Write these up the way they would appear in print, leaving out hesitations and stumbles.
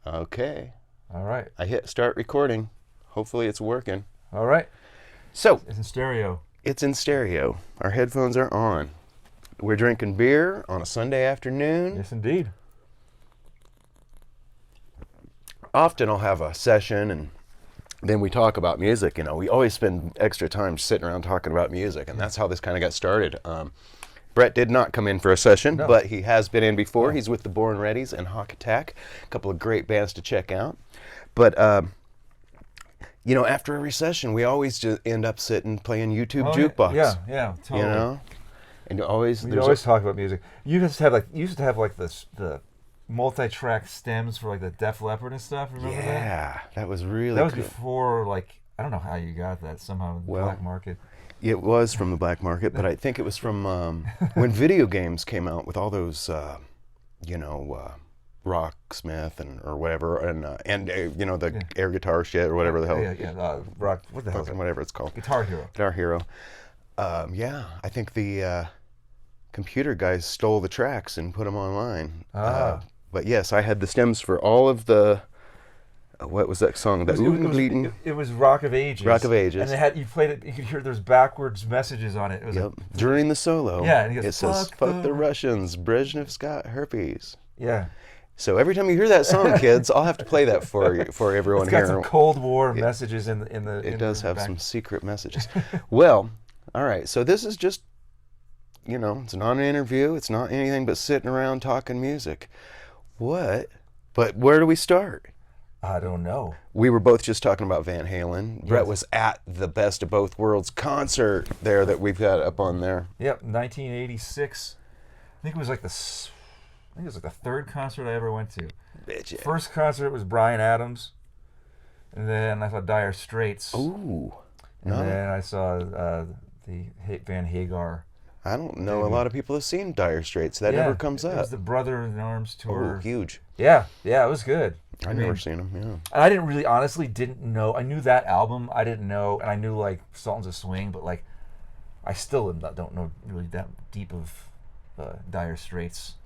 Okay. All right. I hit start recording. Hopefully it's working. All right. So, It's in stereo. it's in stereo. Our headphones are on. We're drinking beer on a Sunday afternoon. Yes, indeed. Often I'll have a session and then we talk about music. You know, we always spend extra time sitting around talking about music, and that's how this kind of got started. Bret did not come in for a session, No. but he has been in before. Yeah. He's with the Born Readies and Hawk Attack, a couple of great bands to check out. But, you know, after every session, we always just end up sitting playing YouTube jukebox. Yeah, totally. You know? And always, We always talk about music. You used to have like the multi-track stems for like the Def Leppard and stuff. Remember that? Yeah, that was really That was cool. before, like, I don't know how you got that, somehow in the Well, black market. It was from the black market, but I think it was from when video games came out with all those, Rocksmith or whatever, and you know, the air guitar shit or whatever the hell. Rock, what the hell is it? Whatever it's called. Guitar Hero. Guitar Hero. Yeah, I think the computer guys stole the tracks and put them online. But yes, I had the stems for all of the. What was that song? It was Rock of Ages. Rock of Ages. And they had, you played it, you could hear there's backwards messages on it. It was Yep. During the solo, Yeah, and he goes, it says, fuck the Russians, Brezhnev's got herpes. Yeah. So every time you hear that song, kids, I'll have to play that for everyone It's got here. some Cold War messages in the. It does have some secret messages. Well, all right. So this is just, you know, it's not an interview. It's not anything but sitting around talking music. But where do we start? I don't know. We were both just talking about Van Halen. Bret was at the Best of Both Worlds concert there that we've got up on there. Yep, 1986. I think it was like the third concert I ever went to. Bitchin. First concert was Bryan Adams, and then I saw Dire Straits. Ooh. And then I saw the Van Hagar. I don't know a lot of people have seen Dire Straits. That never comes It up. was the Brother in Arms tour. Oh, huge. Yeah, it was good. I've never seen them, yeah. And I didn't know. I knew that album. I didn't know, and I knew like Sultans of Swing, but like I still don't know really that deep of Dire Straits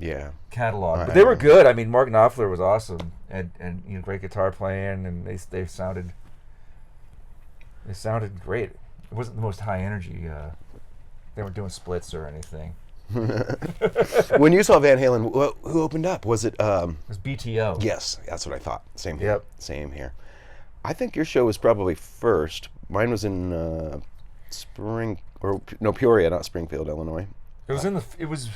catalog. But they were good. I mean, Mark Knopfler was awesome, and you know, great guitar playing, and they sounded great. It wasn't the most high energy. They weren't doing splits or anything. When you saw Van Halen, who opened up? Was it? It was BTO. Yes, that's what I thought. Same here. Yep. Same here. I think your show was probably first. Mine was in Peoria, not Springfield, Illinois. It was It was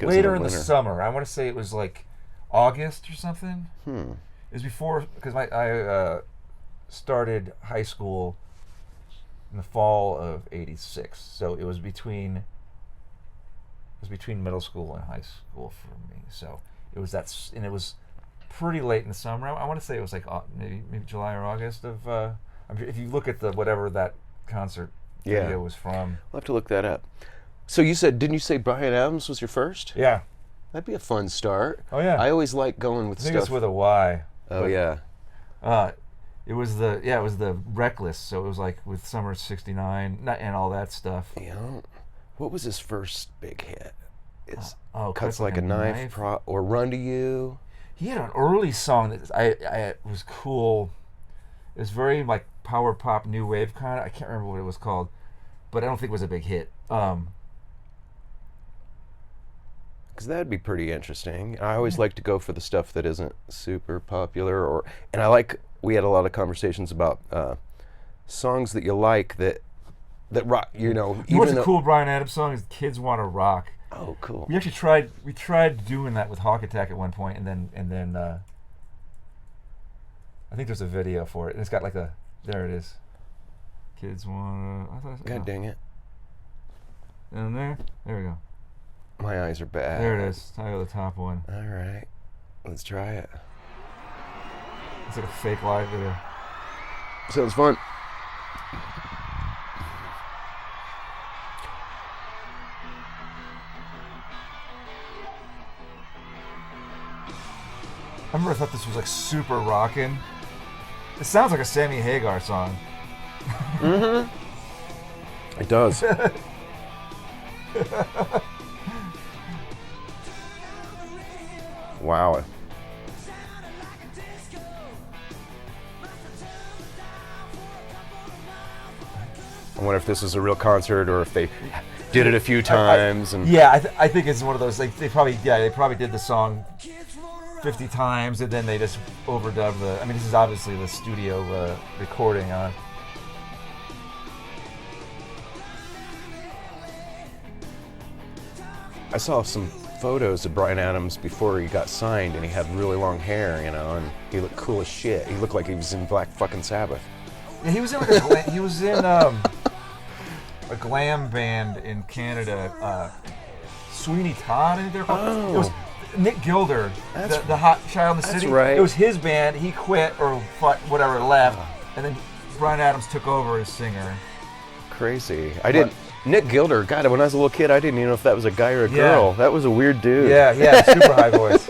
later in the winter. summer. I want to say it was like August or something. It was before, because I started high school in the fall of '86, so it was between middle school and high school for me. So it was and it was pretty late in the summer. I want to say it was like maybe July or August of. If you look at whatever that concert video was from. I'll have to look that up. So didn't you say Bryan Adams was your first? Yeah. That'd be a fun start. Oh yeah. I always like going with I think stuff. it's with a Y. Oh yeah. It was the Reckless, so it was like with Summer '69 and all that stuff. Yeah. What was his first big hit? Cuts Like a Knife, or Run to You. He had an early song that I was cool. It was very like power pop, new wave kind of. I can't remember what it was called, but I don't think it was a big hit. Because that'd be pretty interesting. I always like to go for the stuff that isn't super popular, we had a lot of conversations about songs that you like that rock. You know, You know what's a cool Bryan Adams song is "Kids Want to Rock." Oh, cool. We actually tried doing that with Hawk Attack at one point, and then I think there's a video for it, and it's got like there it is. Kids wanna. God dang it. Down there we go. My eyes are bad. There it is. Title of the top one. All right, let's try it. It's like a fake live video. Sounds fun. I remember I thought this was like super rockin'. It sounds like a Sammy Hagar song. It does. Wow. I wonder if this was a real concert or if they did it a few times. I think it's one of those. Like they probably did the song 50 times and then they just overdubbed the. I mean, this is obviously the studio recording on. I saw some photos of Bryan Adams before he got signed, and he had really long hair, you know, and he looked cool as shit. He looked like he was in Black fucking Sabbath. Yeah, he was in a glam band in Canada, Sweeney Todd, I think they're called. Oh. It was Nick Gilder, the hot child in the city. That's right. It was his band. He quit or whatever, left, and then Bryan Adams took over as singer. Crazy. Nick Gilder, God, when I was a little kid, I didn't even know if that was a guy or a girl. That was a weird dude. Yeah, super high voice.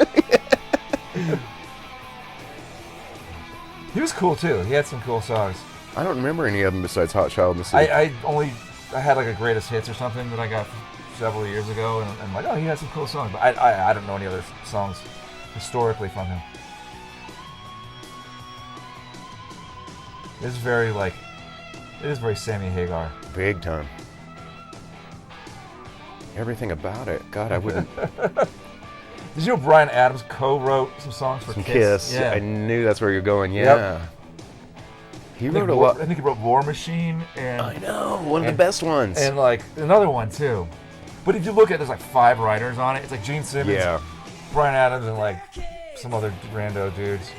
He was cool too. He had some cool songs. I don't remember any of them besides Hot Child in the City. I had like a greatest hits or something that I got several years ago, and I'm like, oh, he had some cool songs, but I don't know any other songs historically from him. It is very Sammy Hagar. Big time. Everything about it. God, I wouldn't. Did you know Bryan Adams co-wrote some songs for Kiss? Yeah. I knew that's where you're going. Yeah. Yep. He wrote a lot. I think he wrote War Machine and I know, one of the best ones. and like another one too. But if you look at it, there's like 5 writers on it. It's like Gene Simmons, Bryan Adams, and like some other rando dudes.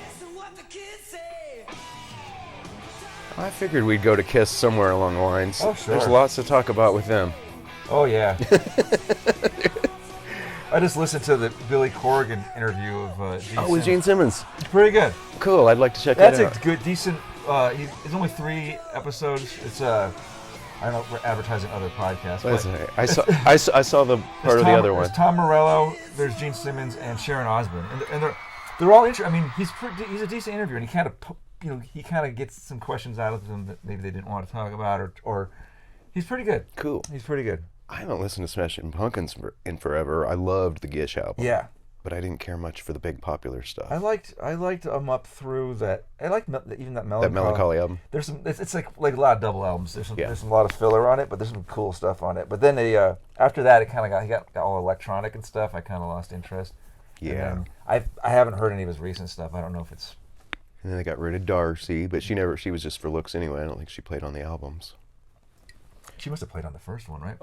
I figured we'd go to Kiss somewhere along the lines. Oh, sure. There's lots to talk about with them. Oh yeah. I just listened to the Billy Corgan interview of Gene with Gene Simmons. It's pretty good. Cool. I'd like to check that out. That's a good, decent. It's only 3 episodes. It's I don't know, we're advertising other podcasts. But I saw the part of the other one. There's Tom Morello, there's Gene Simmons, and Sharon Osbourne, and they're all interesting. I mean, he's a decent interviewer, and he kind of gets some questions out of them that maybe they didn't want to talk about, or he's pretty good. Cool. He's pretty good. I haven't listened to Smashing Pumpkins in forever. I loved the Gish album. Yeah. But I didn't care much for the big popular stuff. I liked them up through that. I liked even that Melancholy. That Melancholy album. There's some. It's like a lot of double albums. There's some a lot of filler on it, but there's some cool stuff on it. But then after that, it kind of got all electronic and stuff. I kind of lost interest. Yeah. I haven't heard any of his recent stuff. I don't know if it's. And then they got rid of Darcy, but she was just for looks anyway. I don't think she played on the albums. She must have played on the first one, right?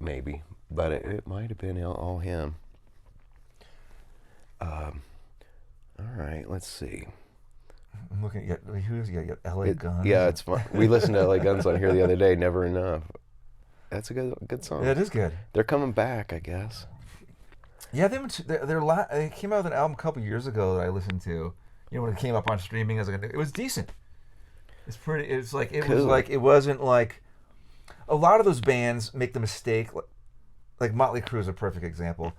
Maybe, but it might have been all him. All right, let's see. I'm looking at who's got L.A. Guns. Yeah, it's fun. We listened to L.A. Guns on here the other day. Never enough. That's a good song. Yeah, it is good. They're coming back, I guess. Yeah, they came out with an album a couple years ago that I listened to. You know, when it came up on streaming, it was decent. It's pretty. It's like it was like it wasn't like. A lot of those bands make the mistake, like Motley Crue is a perfect example.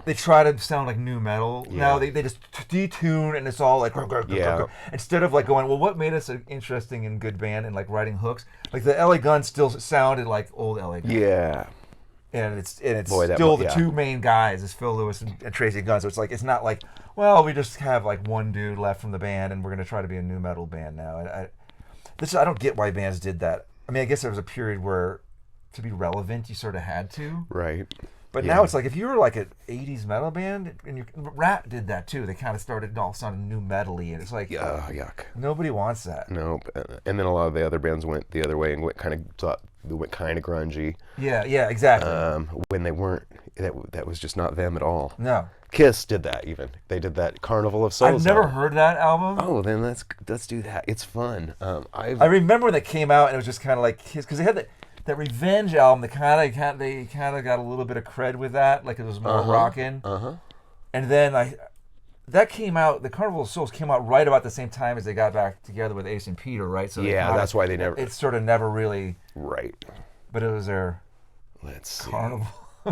They try to sound like new metal. Yeah. Now they just detune and it's all like instead of like going, well, what made us an interesting and good band and like writing hooks? Like the LA Guns still sounded like old LA Guns. Yeah. And it's still the 2 main guys is Phil Lewis and Tracy Gunn. So it's not like, well, we just have like one dude left from the band and we're gonna try to be a new metal band now. I don't get why bands did that. I mean, I guess there was a period where to be relevant, you sort of had to. Right. But now it's like if you were like an 80s metal band, and Rat did that too. They kind of started all sounding new metal-y, and it's like, yuck. Nobody wants that. Nope. And then a lot of the other bands went the other way and went kind of grungy. Yeah, exactly. When they weren't, that was just not them at all. No. Kiss did that even. They did that Carnival of Souls. I've never heard that album. Oh, then let's do that. It's fun. I remember when that came out and it was just kind of like Kiss, because they had that Revenge album. They kind of got a little bit of cred with that, like it was more rockin'. And then that came out. The Carnival of Souls came out right about the same time as they got back together with Ace and Peter, right? So that's why they never. It sort of never really. Right. But it was their. Let's see. Carnival.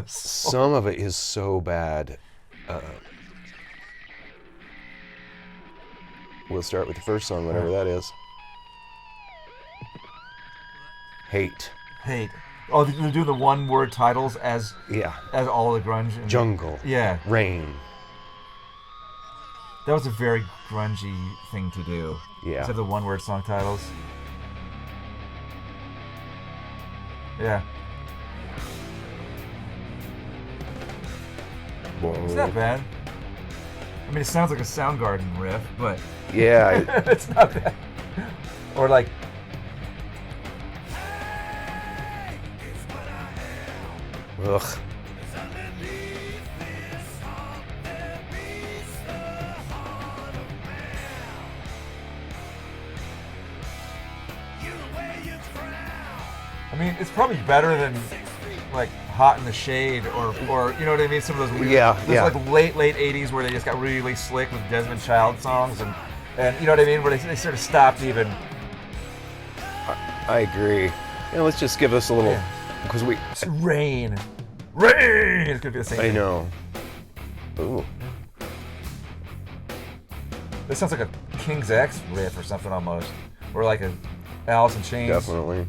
Some of it is so bad. We'll start with the first song, whatever that is. Hate. Oh, they're doing the one-word titles as all the grunge. Jungle. Yeah. Rain. That was a very grungy thing to do. Yeah. Instead of the one-word song titles. Yeah. It's not bad. I mean, it sounds like a Soundgarden riff, but Yeah. it's not bad. Or like, Ugh. I mean, it's probably better than like Hot in the Shade or you know what I mean? Some of those weird, like late 80s where they just got really slick with Desmond Child songs and you know what I mean? Where they sort of stopped even. I agree. Yeah, let's just give us a little, because It's Rain. It's gonna be the same thing. I know. Ooh. This sounds like a King's X riff or something almost, or like a Alice in Chains. Definitely.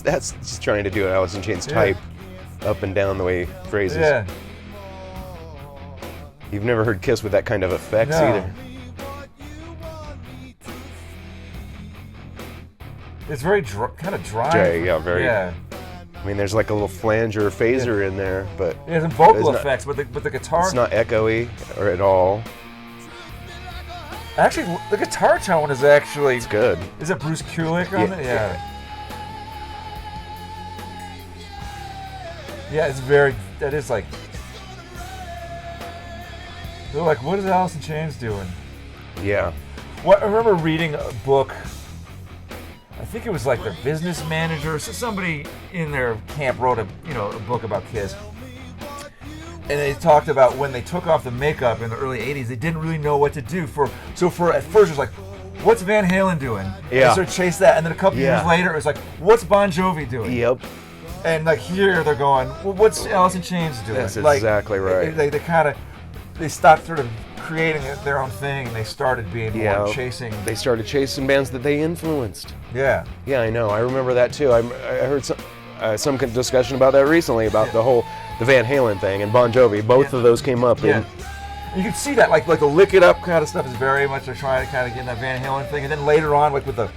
That's just trying to do an Alice in Chains type, up and down the way he phrases. Yeah. You've never heard Kiss with that kind of effects either. It's very kind of dry. Yeah, very. Yeah. I mean, there's like a little flanger or phaser in there, but it has some vocal effects, but the guitar. It's not echoey or at all. Actually, the guitar tone is actually. It's good. Is it Bruce Kulick on it? Yeah. Yeah, it's very. That is like. They're like, what is Alice in Chains doing? Yeah. What I remember reading a book. I think it was like their business manager, so somebody in their camp wrote a book about Kiss. And they talked about when they took off the makeup in the early 80s, they didn't really know what to do. So at first it was like, what's Van Halen doing? Yeah. And so chase that, and then a couple years later it was like, what's Bon Jovi doing? Yep. And like here they're going, well, what's Alice in Chains doing? That's like, exactly right. They stopped sort of creating their own thing, and they started being more chasing. They started chasing bands that they influenced. Yeah. Yeah, I know. I remember that too. I heard some discussion about that recently about the Van Halen thing and Bon Jovi. Both of those came up. Yeah. You can see that, like the Lick It Up kind of stuff is very much they're trying to kind of get in that Van Halen thing, and then later on, like with the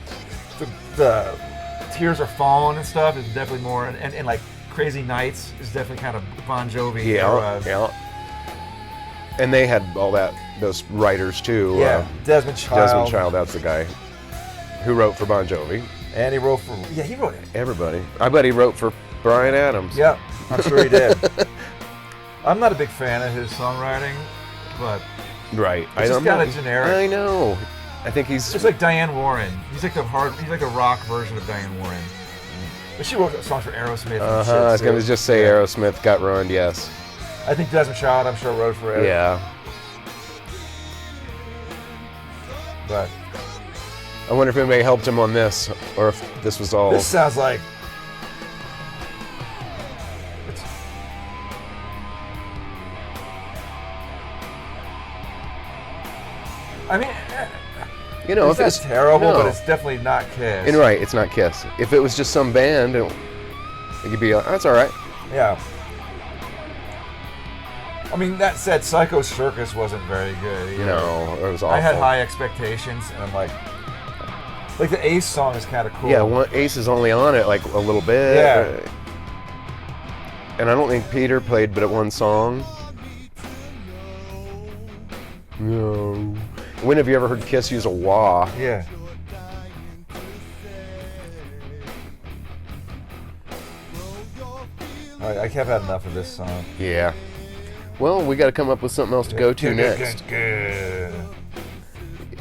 Tears Are Falling and stuff, is definitely more, and like Crazy Nights is definitely kind of Bon Jovi. Yeah. And they had those writers too. Yeah, Desmond Child. That's the guy who wrote for Bon Jovi. And he wrote for he wrote it. Everybody. I bet he wrote for Bryan Adams. Yeah, I'm sure he did. I'm not a big fan of his songwriting, but right. It's just kind of generic. I know. I think he's just like Diane Warren. He's like a rock version of Diane Warren. But she wrote songs for Aerosmith. I was gonna just say Aerosmith got ruined. Yes. I think Desmond Child, I'm sure, wrote for it. Yeah. But I wonder if anybody helped him on this, or if this was all. This sounds like. I mean, if it's terrible, but it's definitely not Kiss. And right, it's not Kiss. If it was just some band, it could be. That's all right. Yeah. I mean, that said, Psycho Circus wasn't very good either. No, it was awful. I had high expectations, and I'm like the Ace song is kind of cool. Yeah, Ace is only on it like a little bit. Yeah. And I don't think Peter played but at one song. No. When have you ever heard Kiss use a wah? Yeah. All right, I have had enough of this song. Yeah. Well, we got to come up with something else to go to next.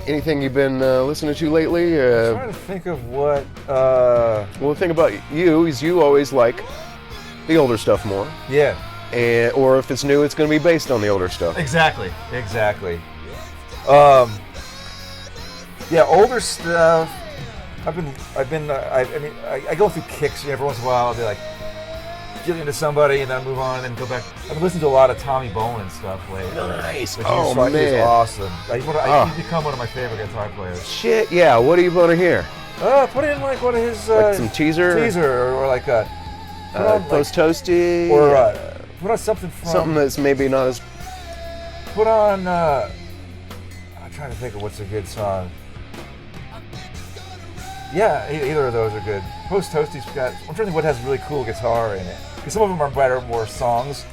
Anything you've been listening to lately? I'm trying to think of what. Well, the thing about you is you always like the older stuff more. Yeah. Or if it's new, it's going to be based on the older stuff. Exactly. Yeah, older stuff. I go through kicks every once in a while. I'll be like, get into somebody and then move on and then go back. I've been listening to a lot of Tommy Boland stuff lately. Nice. He's awesome. He's become one of my favorite guitar players. Shit, yeah. What do you want to hear? Put in like one of his like some teaser, or like a Post Toasty, or put on something that's maybe not as. Put on. I'm trying to think of what's a good song. Yeah, either of those are good. Post Toasty's got. I'm trying to think what has really cool guitar in it. Because some of them are better, more songs.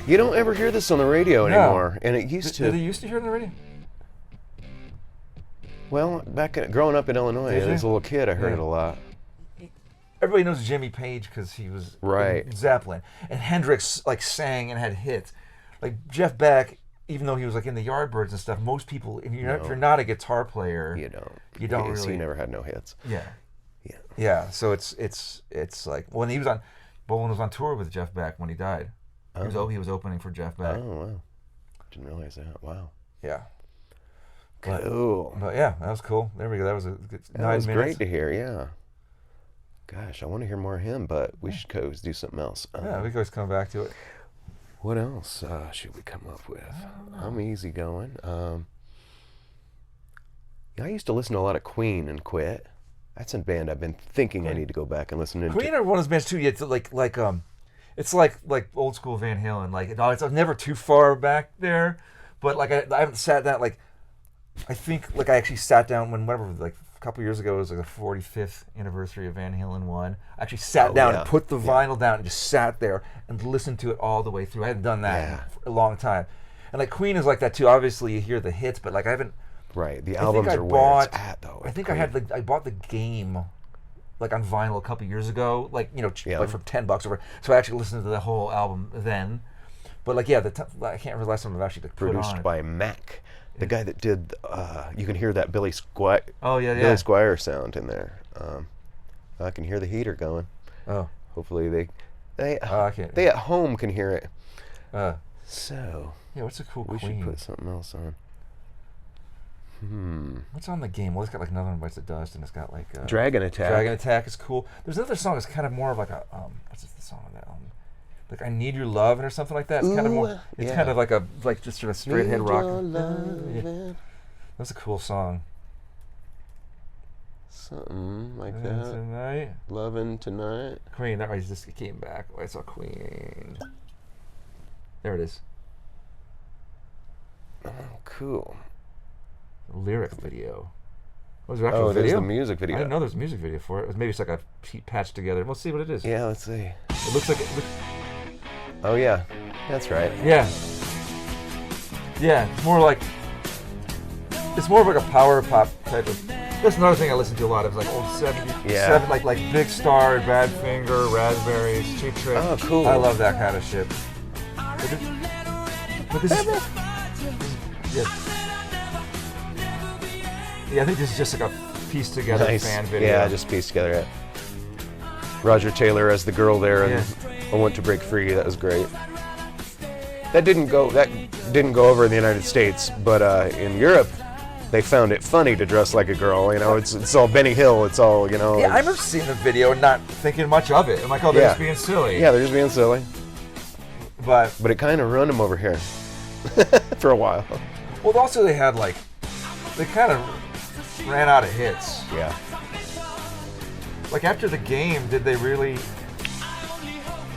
You don't ever hear this on the radio anymore, and it used to. Did you used to hear it on the radio? Well, growing up in Illinois, as a little kid, I heard it a lot. Everybody knows Jimmy Page because he was in Zeppelin, and Hendrix like sang and had hits. Like Jeff Beck, even though he was like in the Yardbirds and stuff, most people, if you're not a guitar player, you don't really. He never had no hits. Yeah. So it's like when he was on, Bolan was on tour with Jeff Beck when he died. He was opening for Jeff Beck. Oh wow, didn't realize that. Wow. Yeah. Cool. But yeah, that was cool. There we go. That was a good 9 minutes. That was great to hear. Yeah. Gosh, I want to hear more of him, but we should go do something else. Yeah, we can always come back to it. What else should we come up with? I'm easy going. I used to listen to a lot of Queen and quit. That's a band I've been thinking I need to go back and listen to. Queen are one of those bands too. It's it's like old school Van Halen. Like it's never too far back there, but like I haven't sat down. Like I think like I actually sat down like a couple years ago. It was like the 45th anniversary of Van Halen 1. I actually sat down and put the vinyl down and just sat there and listened to it all the way through. I hadn't done that for a long time. And like Queen is like that too. Obviously you hear the hits, but like I haven't. Right, the albums are where it's at though. I think I bought the Game. Like on vinyl a couple years ago, like like for $10 over. So I actually listened to the whole album then, but like I can't remember the last time I've actually produced by Mac, the guy that did. You can hear that Billy Squier. Oh yeah, Billy Squier sound in there. I can hear the heater going. Oh, hopefully they at home can hear it. So yeah, what's a cool we Queen? should put something else on. What's on the Game? Well, it's got like another one, Bites the Dust, and it's got like Dragon Attack. Dragon Attack is cool. There's another song that's kind of more of like a what's the song on that? Like I Need Your Love or something like that. It's kind of more. It's kind of like just sort of straight head rock. That's a cool song. Something like that. Tonight. Loving Tonight. Queen. That right. Just came back. I saw Queen. There it is. Oh, cool. Lyric video. Was there actual video? There's the music video. I didn't know there was a music video for it. Maybe it's like a patched together. We'll see what it is. Yeah, let's see. It looks like it. Oh yeah, that's right. Yeah. Yeah, it's more like a power pop type of. That's another thing I listen to a lot of, like old 70s. Yeah. Like Big Star, Badfinger, Raspberries, Cheap Trick. Oh, cool. I love that kind of shit. But this is. Yeah, I think this is just like a pieced together fan video. Yeah, just pieced together. Roger Taylor as the girl there, and I Want to Break Free. That was great. That didn't go over in the United States, but in Europe, they found it funny to dress like a girl. You know, it's all Benny Hill. It's all Yeah, I remember seeing the video and not thinking much of it. I'm like, oh, they're just being silly. Yeah, they're just being silly. But it kind of ruined them over here for a while. Well, also they kind of ran out of hits. Yeah. Like after the Game, did they really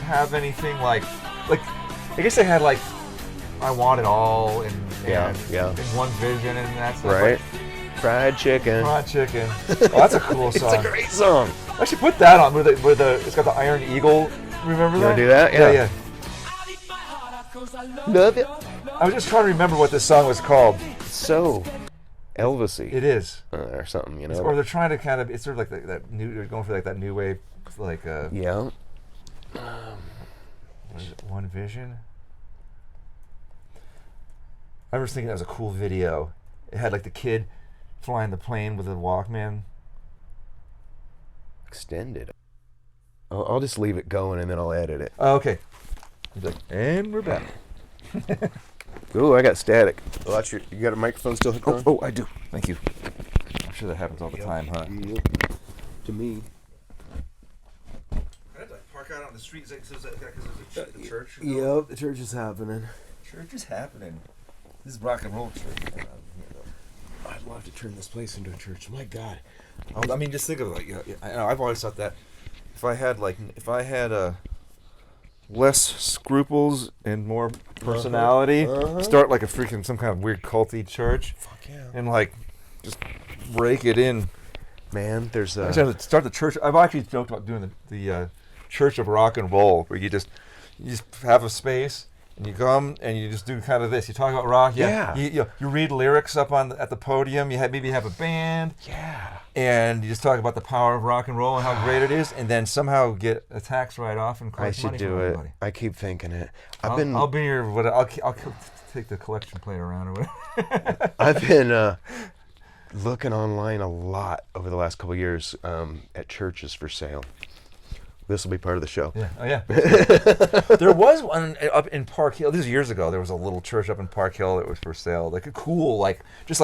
have anything like I guess they had like I Want It All and One Vision and that stuff. Right. Like, Fried Chicken. Oh, that's a cool song. It's a great song. I should put that on it's got the Iron Eagle. Remember that? You want to do that? Yeah. Love it. I was just trying to remember what this song was called. So Elvis-y. It is. Or something, you know. Or they're trying to kind of, it's sort of like that new, they're going for like that new wave, like yeah. What is it, One Vision? I was thinking that was a cool video. It had like the kid flying the plane with a Walkman. Extended. I'll just leave it going and then I'll edit it. Oh, okay. And we're back. Ooh, I got static. Watch you got a microphone still hooked on? Oh, I do. Thank you. I'm sure that happens all the time, huh? Yep. To me. I had to park out on the street because there's a church. Yep, the church is happening. Church is happening. This is rock and roll church. I'd love to turn this place into a church. My God. I mean, just think of it like, I know, I've always thought that if I had less scruples and more personality. Start like a freaking some kind of weird culty church. Fuck yeah. And like just break it in. Man, there's I just have to start the church. I've actually joked about doing the Church of Rock and Roll, where you just have a space and you come and you just do kind of this. You talk about rock, you read lyrics up at the podium. You maybe have a band, and you just talk about the power of rock and roll and how great it is, and then somehow get a tax write-off and collect money from everybody. I keep thinking it. I'll be your I'll take the collection plate around or whatever. I've been looking online a lot over the last couple of years at churches for sale. This will be part of the show. Yeah. Oh, yeah. There was one up in Park Hill. This was years ago. There was a little church up in Park Hill that was for sale. Like a cool, just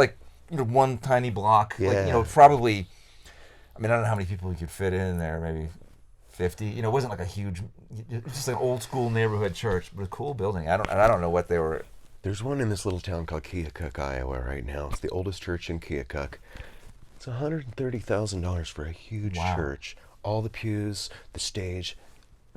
one tiny block. Yeah. Like, probably, I mean, I don't know how many people you could fit in there. Maybe 50. It wasn't like a huge, just like an old school neighborhood church, but a cool building. I don't know what they were. There's one in this little town called Keokuk, Iowa right now. It's the oldest church in Keokuk. It's $130,000 for a huge church. All the pews, the stage,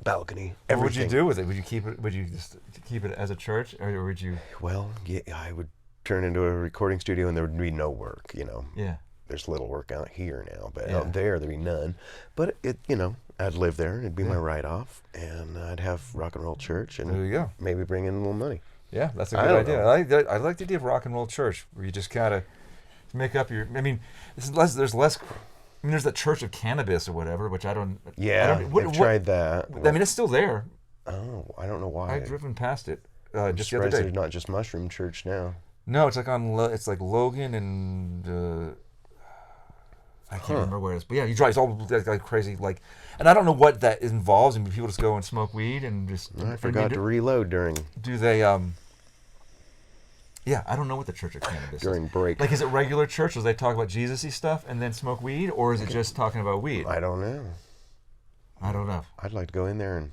balcony, everything. What would you do with it? Would you keep it? Would you just keep it as a church, or would you? Well, yeah, I would turn into a recording studio, and there would be no work. Yeah. There's little work out here now, but out there'd be none. But I'd live there, and it'd be my write-off, and I'd have rock and roll church, and there you go. Maybe bring in a little money. Yeah, that's a good idea. I like the idea of rock and roll church, where you just kind of make up your. I mean, there's less. I mean, there's that Church of Cannabis or whatever, which I don't. Yeah, I've tried that. I mean, it's still there. Oh, I don't know why. I've driven past it I'm just the other day. There's not just Mushroom Church now. No, it's like it's like Logan and I can't remember where it is. But yeah, you drive. It's all like crazy. And I don't know what that involves. I mean, people just go and smoke weed and just. I forgot to reload during. Do they? Yeah, I don't know what the Church of Cannabis is. During break. Is it regular church? Does they talk about Jesus-y stuff and then smoke weed? Or is it just talking about weed? I don't know. I don't know. I'd like to go in there and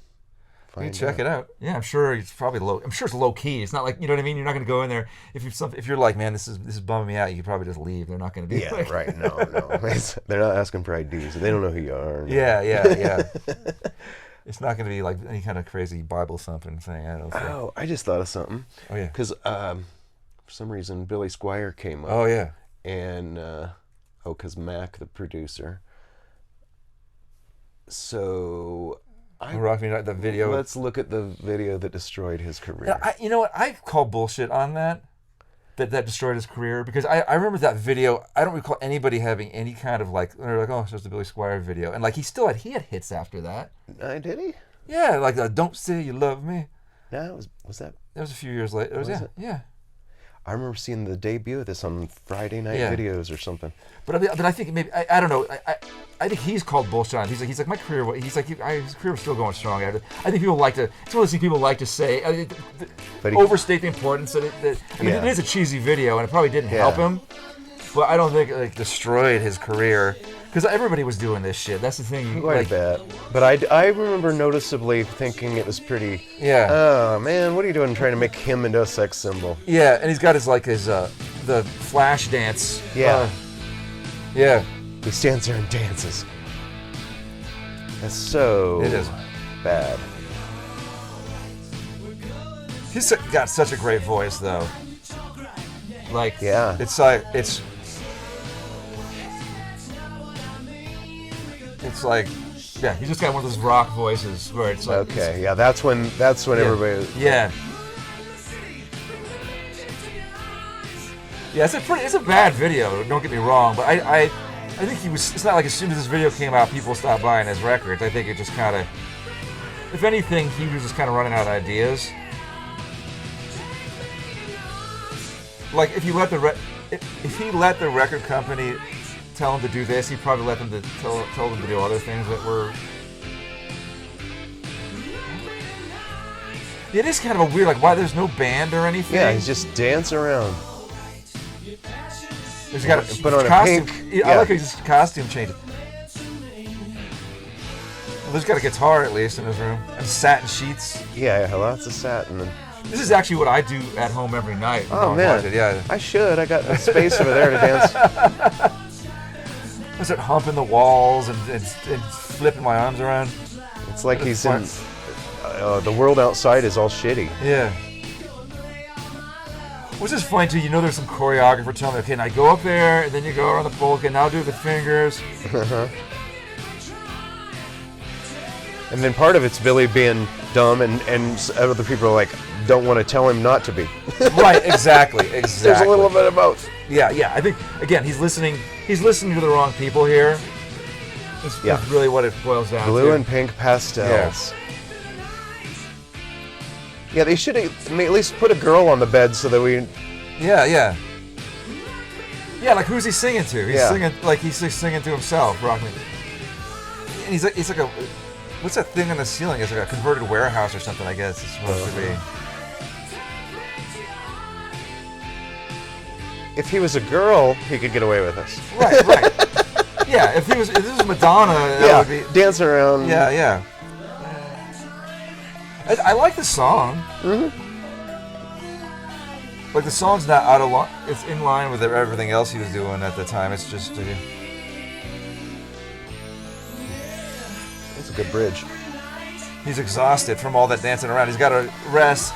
find check it out. Yeah, I'm sure it's probably low. I'm sure it's low key. It's not like, you know what I mean? You're not going to go in there. If you're like, man, this is bumming me out, you could probably just leave. They're not going to be like... right. No. They're not asking for IDs. They don't know who you are. No. Yeah. It's not going to be like any kind of crazy Bible thumping thing. I don't think. Oh, I just thought of something. Oh, yeah. Because for some reason, Billy Squier came up. Oh, yeah. And, because Mac, the producer. So... the video. Let's look at the video that destroyed his career. Yeah, you know what? I call bullshit on that destroyed his career, because I remember that video. I don't recall anybody having any kind of they're like, oh, it's just a Billy Squier video. And he had hits after that. Did he? Yeah, Don't Say You Love Me. No, was that? That was a few years later. Yeah. I remember seeing the debut of this on Friday Night Videos or something. But I think maybe I don't know. I think he's called bullshit on it. He's like my career. His career was still going strong. I think people like to. It's one of those things people like to say. Overstate the importance of it. It is a cheesy video, and it probably didn't help him. But I don't think it destroyed his career. Because everybody was doing this shit. That's the thing. Quite bad. But I remember noticeably thinking it was pretty. Yeah. Oh man, what are you doing trying to make him into a sex symbol? Yeah, and he's got his the flash dance. Yeah. Yeah. He stands there and dances. That's so. It is bad. He's got such a great voice, though. Yeah. It's like he's just got one of those rock voices where it's like... Okay, that's when everybody... Yeah. Yeah, it's a bad video, don't get me wrong, but I think it's not like as soon as this video came out, people stopped buying his records. I think it just kind of... If anything, he was just kind of running out of ideas. If he let the record company tell him to do this, he probably let them tell them to do other things that were... It is kind of a weird, why there's no band or anything. Yeah, he's just dancing around. He's got a put on costume. a pink... I like his costume change. Well, there's got a guitar at least in his room. And satin sheets. Yeah, lots of satin. This is actually what I do at home every night. Oh, man. Yeah. I should. I got a space over there to dance. I start humping the walls and flipping my arms around. It's like he's in the world outside is all shitty. Yeah. Which is funny too. You know, there's some choreographer telling me, okay, now go up there, and then you go around the pole. Okay, now do the fingers. And then part of it's Billy being dumb, and other people are like, don't want to tell him not to be. Right, exactly. There's a little bit of both. Yeah. I think, again, he's listening to the wrong people here. That's really what it boils down to. Blue and pink pastels. Yeah, they should at least put a girl on the bed so that we... Yeah, like who's he singing to? He's singing, like he's singing to himself, rocking. And he's like a... What's that thing on the ceiling? It's like a converted warehouse or something, I guess it's supposed to be. If he was a girl, he could get away with this. Right. Yeah, if this was Madonna, that would be... dancing around. Yeah. I like the song. Mm-hmm. Like the song's not out of line. It's in line with everything else he was doing at the time. It's just... That's a good bridge. He's exhausted from all that dancing around. He's got to rest,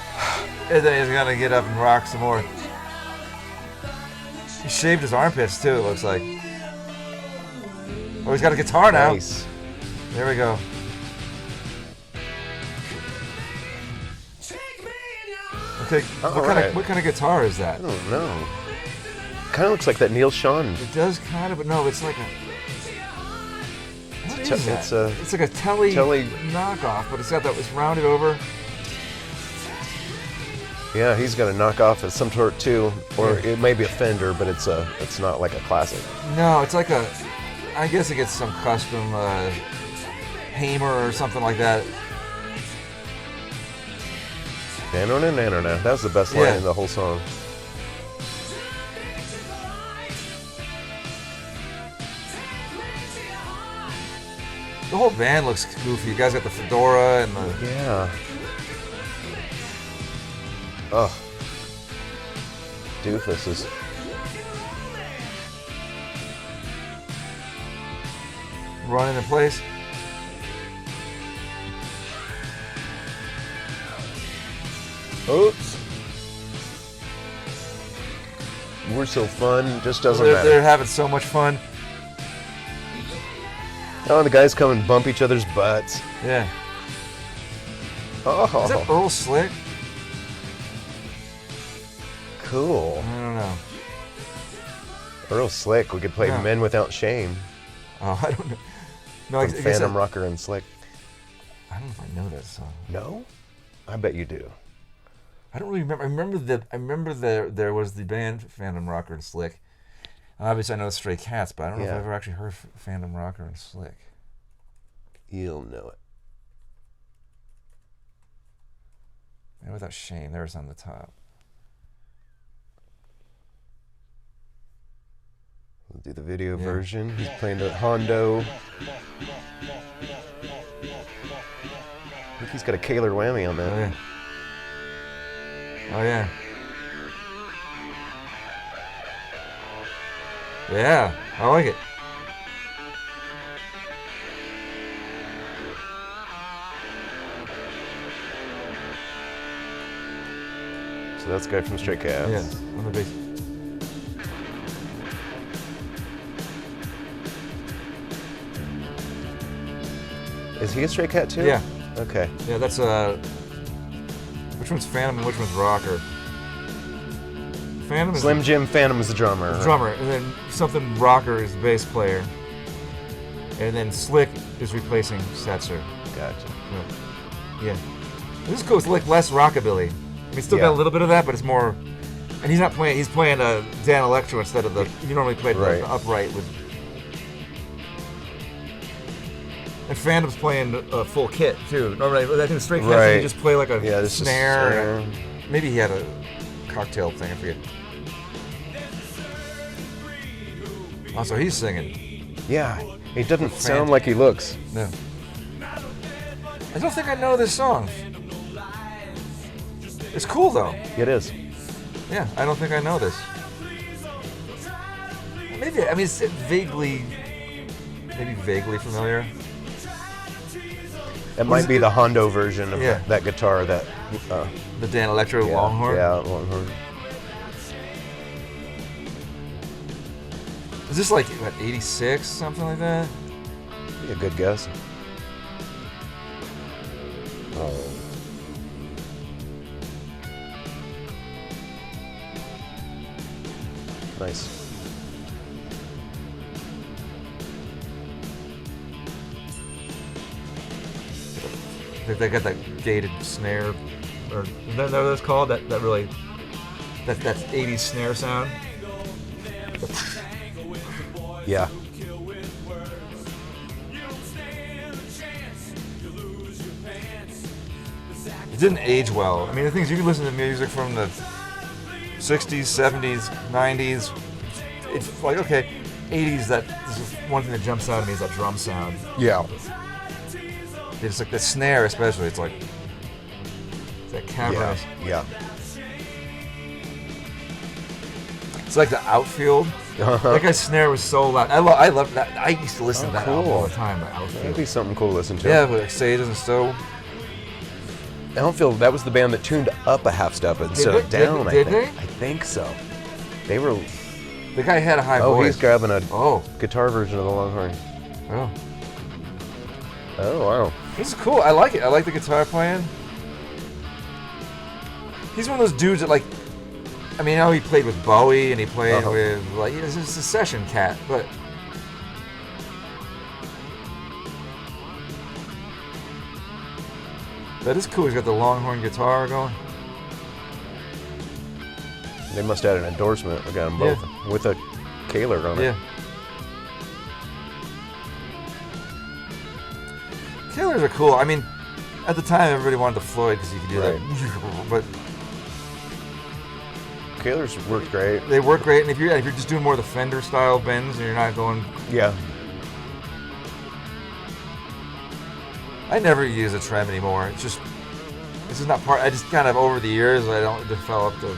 and then he's going to get up and rock some more. He shaved his armpits too, it looks like. Oh, he's got a guitar now. Nice. There we go. Okay, what kind of guitar is that? I don't know. Kind of looks like that Neil Sean. It does kind of, but no, it's like a... What is that? It's like a telly knockoff, but it's got that, it's rounded over. Yeah, he's got a knockoff of some sort too, or it may be a Fender, but it's not like a classic. No, it's like a... I guess it gets some custom Hamer or something like that. Na-na-na-na-na. That was the best line in the whole song. The whole band looks goofy. You guys got the fedora and the... Yeah. Oh. Doofuses. Running in place. Oops. We're so fun, just doesn't matter. They're having so much fun. Oh, the guys come and bump each other's butts. Yeah. Oh. Is that Earl Slick? Cool. I don't know. Earl Slick. We could play Men Without Shame. Oh, I don't know. No, I guess Phantom Rocker and Slick. I don't know if I know that song. No? I bet you do. I don't really remember. I remember there was the band Phantom Rocker and Slick. Obviously, I know Stray Cats, but I don't know if I've ever actually heard Phantom Rocker and Slick. You'll know it. And Without Shame, there's on the top. We'll do the video version. He's playing the Hondo. I think he's got a Kaler whammy on that. Oh, yeah. Oh, yeah. Yeah, I like it. So that's the guy from Stray Cats. Yeah, on the bass. Is he a Stray Cat too? Yeah. Okay. Yeah, that's which one's Phantom and which one's Rocker? Phantom is Slim Jim Phantom is the drummer. the drummer, and then something Rocker is the bass player, and then Slick is replacing Setzer. Gotcha. Yeah. This goes like less rockabilly. I mean, still got a little bit of that, but it's more. And he's not playing. He's playing Dan Electro instead of the. You normally play the upright with. And Phantom's playing a full kit too. Normally, I think the Straight Cats you just play like a snare. Maybe he had a cocktail thing. I forget. Also, he's singing. Yeah, he doesn't sound like he looks. No. I don't think I know this song. It's cool though. It is. Yeah, I don't think I know this. Maybe, I mean, it's vaguely familiar. It might be the Hondo version of that guitar. That the Dan Electro Longhorn. Yeah, Longhorn. Is this like what, 86, something like that? Be a good guess. Oh. Nice. They got that gated snare, or is that what that's called? That 80s snare sound. Yeah. It didn't age well. I mean, the thing is, you can listen to music from the 60s, 70s, 90s. It's like, okay, 80s, this is one thing that jumps out at me is that drum sound. Yeah. It's like the snare, especially. It's like that cavernous. Yeah. It's like the outfield. That guy's snare was so loud. I love that. I used to listen to that album all the time. The outfield. That'd be something cool to listen to. Yeah, with like Sages and Stowe. Outfield. That was the band that tuned up a half step instead of down. Did they? I think so. They were. The guy had a high voice. Oh, he's grabbing a guitar version of the Longhorn. Oh. Oh, wow. This is cool. I like it. I like the guitar playing. He's one of those dudes that, like, I mean, he played with Bowie and he played with, like, he's just a session cat, but. That is cool. He's got the Longhorn guitar going. They must have had an endorsement. I got them both with a Kaler on it. Yeah. Kalers are cool. I mean, at the time, everybody wanted the Floyd because you could do that. But Kalers work great. They work great, and if you're just doing more of the Fender style bends, and you're not going. Yeah. I never use a trem anymore. It's just this is not part. I just kind of over the years I don't develop the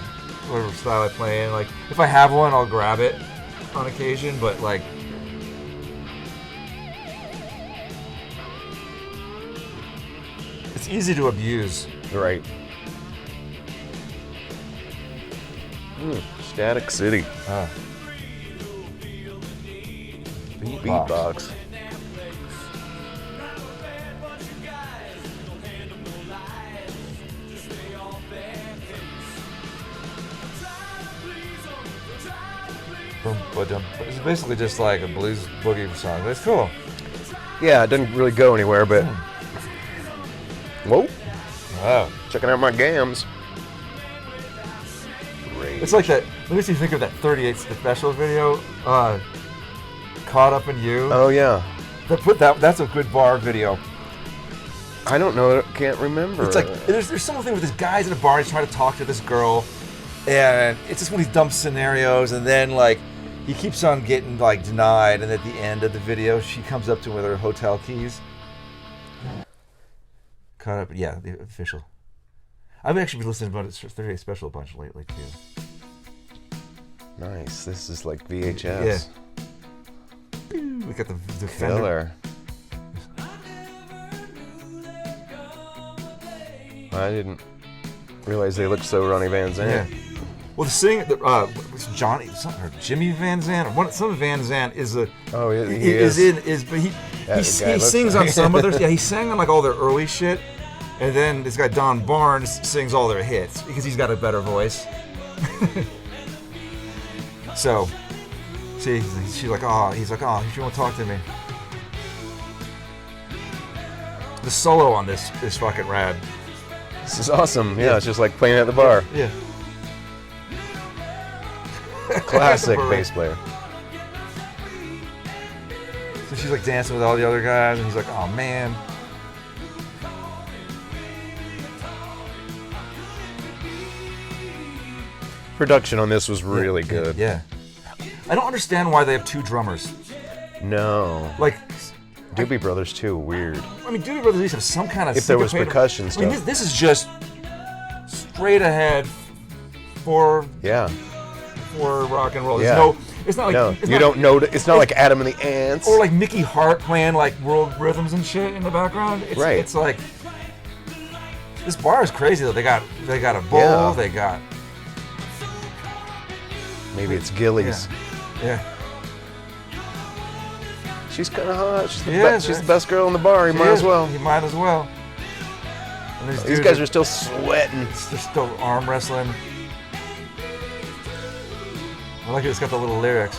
whatever style I play in. Like if I have one, I'll grab it on occasion, but like. It's easy to abuse. Right. Static City. Beatbox. It's basically just like a blues boogie song, but it's cool. Yeah, it doesn't really go anywhere, but. Whoa. Wow. Checking out my gams. Great. It's like that. Let me see if you think of that 38 special video, Caught Up in You. Oh, yeah. That's a good bar video. I don't know. Can't remember. It's like, there's something with this guy's in a bar, he's trying to talk to this girl, and it's just one of these dumb scenarios, and then, like, he keeps on getting, like, denied, and at the end of the video, she comes up to him with her hotel keys. Caught Up, yeah, the official. I've actually been listening about it 38 Special a bunch lately too. Nice. This is like VHS. Yeah. We got the Killer. I didn't realize they looked so Ronnie Van Zant. Yeah. Well, the singer, Johnny, something or Jimmy Van Zant, or some Van Zant is a. Oh, he is. But he sings on some others. Yeah, he sang on like all their early shit, and then this guy Don Barnes sings all their hits because he's got a better voice. So, see, he's like, if you want to talk to me. The solo on this is fucking rad. This is awesome. Yeah, it's just like playing at the bar. Yeah. Classic bass player. So she's like dancing with all the other guys, and he's like, oh man. Production on this was really good. Yeah. I don't understand why they have two drummers. No. Like. Doobie Brothers too, weird. I mean, Doobie Brothers at least have some kind of. If there was percussion stuff. I mean, this is just straight ahead for. Yeah. For rock and roll. It's not like No, you don't know. It's not like Adam and the Ants. or like Mickey Hart playing like world rhythms and shit in the background. It's, Right. It's like this bar is crazy though. They got a bowl. Yeah. They got Maybe it's Gillies. yeah. She's kind of hot. She's She is, the best girl in the bar. You might as well. You might as well. And These guys are still sweating. They're still arm wrestling. I like it. It's got the little lyrics.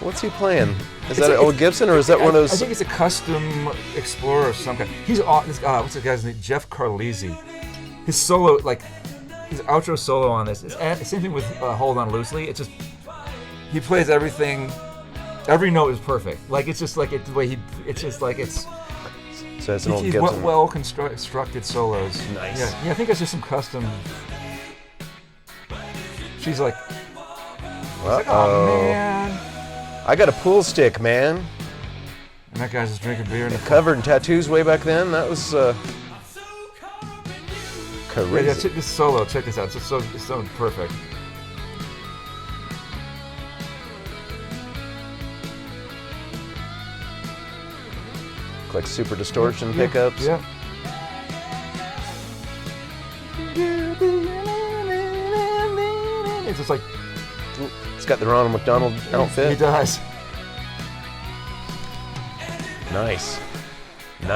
What's he playing? Is that an old Gibson or is that one of those? I think it's a custom Explorer of some kind. He's what's the guy's name? Jeff Carlisi. His solo, like his outro solo on this, is same thing with Hold On Loosely. It's just he plays everything. Every note is perfect. Like it's just like the way it's just like it's. So it's an old He's Gibson. well constructed solos. Nice. Yeah, I think it's just some custom. She's like, oh man. I got a pool stick, man. And that guy's just drinking beer. Covered in tattoos way back then. That was crazy. Yeah, check this solo. Check this out. It's so perfect. Like super distortion pickups. Yeah. It's just like It's got the Ronald McDonald outfit. he does. Nice. And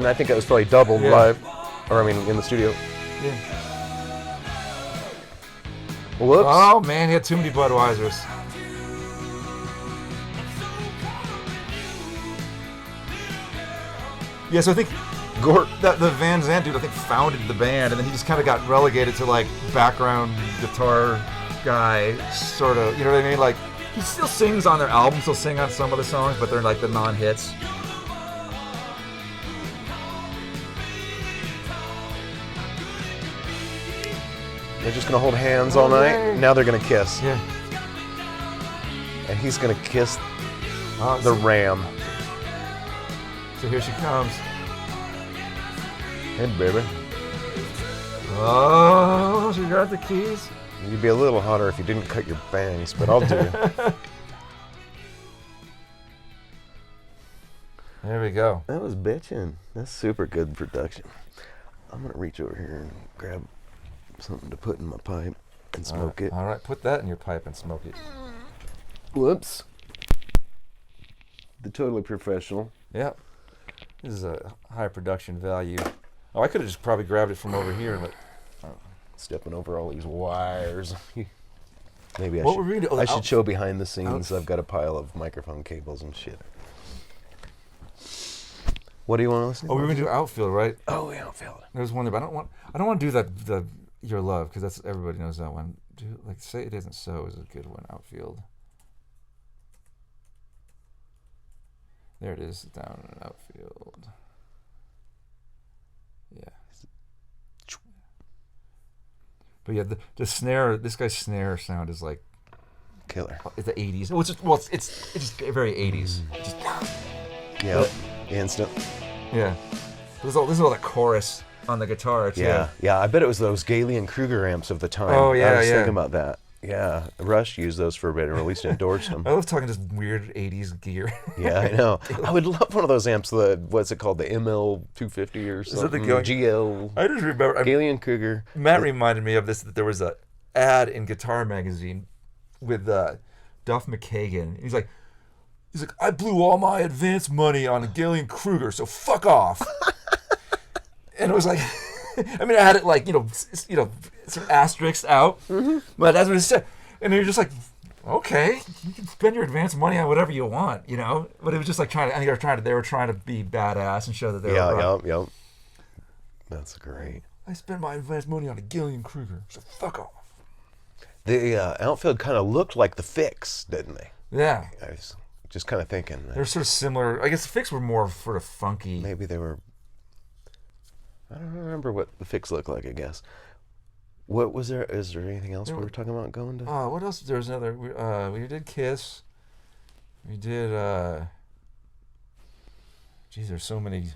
I think that was probably doubled live, or I mean in the studio. Yeah. Whoops. Oh man, he had too many Budweisers. Yeah, so I think the Van Zandt dude, I think, founded the band, and then he just kind of got relegated to like background guitar guy, sort of. You know what I mean? Like he still sings on their albums, he'll sing on some of the songs, but they're like the non-hits. They're just gonna hold hands all night. Now they're gonna kiss. Yeah. And he's gonna kiss the ram. So here she comes. Hey, baby. Oh, she got the keys. You'd be a little hotter if you didn't cut your bangs, but I'll do. There we go. That was bitchin'. That's super good production. I'm gonna reach over here and grab something to put in my pipe and smoke it. All right, put that in your pipe and smoke it. Whoops. The totally professional. Yep. This is a high production value. Oh, I could have just probably grabbed it from over here, but Stepping over all these wires. Maybe what were we doing? I should show behind the scenes. I've got a pile of microphone cables and shit. What do you want to listen to? Oh, we were gonna do outfield, right? Oh, yeah, outfield. There's one there, but I don't want to do that. The Your Love, because that's everybody knows that one. Like Say It Isn't So is a good one. Outfield. There it is, down in outfield. Yeah. But yeah, the snare. This guy's snare sound is like Killer. the 80s. It's just very 80s. Just, Yeah. Instant. yeah. This is all that chorus on the guitar too. Yeah. I bet it was those Galen Kruger amps of the time. Oh, yeah, I was yeah. thinking about that. Yeah. Rush used those for a bit, or at least endorsed them. I love talking just weird 80s gear. Yeah, I know. I would love one of those amps. What's it called? The ML250 or something? Is that the GL. I just remember. Galen Kruger. Matt reminded me of this, that there was a ad in Guitar Magazine with Duff McKagan. He's like, I blew all my advance money on Galen Kruger, so fuck off. And it was like, I mean, I had it like, some asterisks out, but that's what it said. And you're just like, okay, you can spend your advance money on whatever you want, But it was just like they were trying to be badass and show that they were. Yep. That's great. I spent my advance money on a Gillian Kruger, so fuck off. The outfield kind of looked like the Fix, didn't they? Yeah. I was just kind of thinking. They're sort of similar. I guess the Fix were more sort of funky. Maybe they were. I don't remember what the Fix looked like, I guess. What was there? Is there anything else we were talking about going to? What else? There's another. We did Kiss. We did. Geez, there's so many.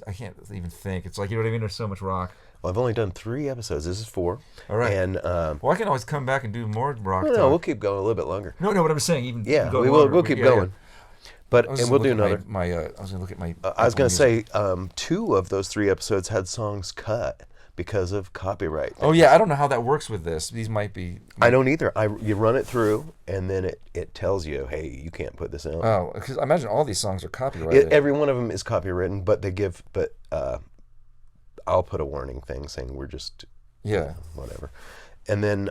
I can't even think. It's like, you know what I mean? There's so much rock. I've only done 3 episodes. This is 4. All right. And well, I can always come back and do more rock. No, we'll keep going a little bit longer. No, what I'm saying, even yeah, go we will. We'll keep going. But and we'll do another. I was gonna look at my. I was gonna say 2 of those 3 episodes had songs cut because of copyright. Oh yeah, I don't know how that works with this. These might be. I don't either. You run it through, and then it tells you, hey, you can't put this out. Oh, because I imagine all these songs are copyrighted. Every one of them is copywritten, but they give. But I'll put a warning thing saying we're just. Yeah. Whatever, and then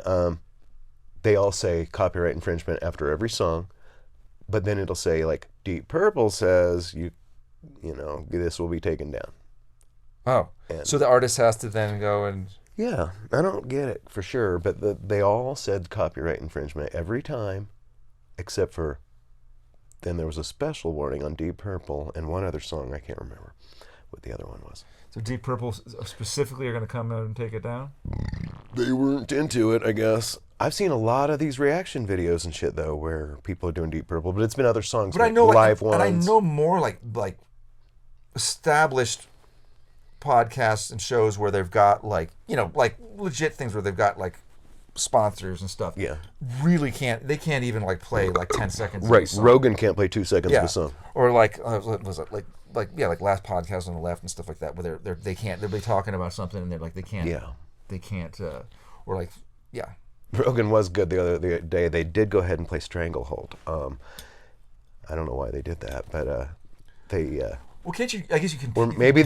they all say copyright infringement after every song. But then it'll say, like, Deep Purple says, you know, this will be taken down. Oh, so the artist has to then go and... Yeah, I don't get it for sure, but they all said copyright infringement every time, except for, then there was a special warning on Deep Purple and one other song, I can't remember what the other one was. So Deep Purple specifically are going to come out and take it down? They weren't into it, I guess. I've seen a lot of these reaction videos and shit though, where people are doing Deep Purple, but it's been other songs, but I know live ones. And I know more like established podcasts and shows where they've got like legit things where they've got like sponsors and stuff. Yeah, really they can't even like play like 10 seconds. Right, Rogan can't play 2 seconds of a song. Or like was it like last podcast on the left and stuff like that, where they can't. They'll be talking about something and they're like they can't. Yeah, they can't. Or like yeah. Rogan was good the other day. They did go ahead and play Stranglehold. I don't know why they did that, but they. Well, can't you? I guess you can. Or maybe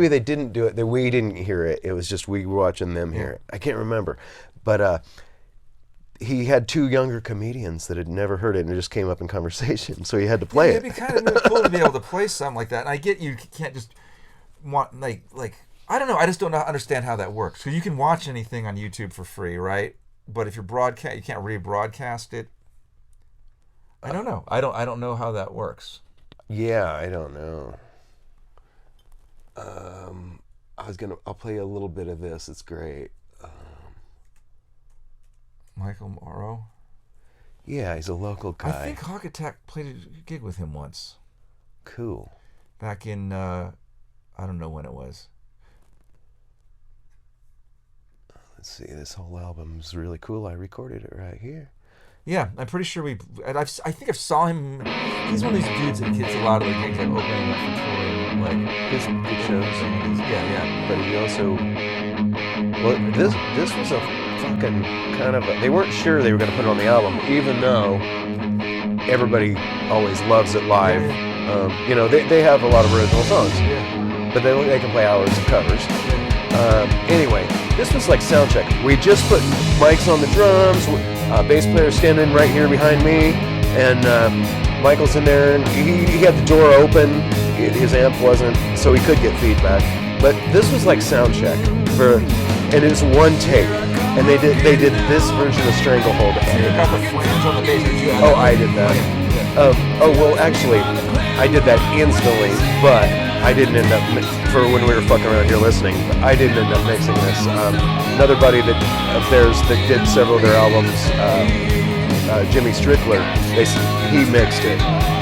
they didn't do it. We didn't hear it. It was just we were watching them hear it. I can't remember, but he had 2 younger comedians that had never heard it and it just came up in conversation, so he had to play it. It'd be kind of really cool to be able to play something like that. And I get you can't just want like I don't know. I just don't understand how that works. So you can watch anything on YouTube for free, right? But if you're broadcast, you can't rebroadcast it. I don't know. I don't know how that works. Yeah, I don't know. I'll play a little bit of this. It's great. Michael Morrow. Yeah, he's a local guy. I think Hawk Attack played a gig with him once. Cool. Back in I don't know when it was. Let's see, this whole album is really cool. I recorded it right here. Yeah, I'm pretty sure I think I saw him. He's one of these dudes that gets a lot of the gigs, like opening up for touring, like his shows. Yeah. But he also, this was a fucking kind of they weren't sure they were going to put it on the album, even though everybody always loves it live. They have a lot of original songs, but they can play hours of covers. Anyway, this was like sound check. We just put mics on the drums, bass player standing right here behind me, and Michael's in there, and he had the door open. His amp wasn't, so he could get feedback. But this was like sound check and it was 1 take. And they did this version of Stranglehold. So you got the flange on the bass, or did you? Oh, I did that. Well, actually, I did that instantly, but I didn't end up, for when we were fucking around here listening, I didn't end up mixing this. Another buddy of theirs that did several of their albums, Jimmy Strickler, he mixed it,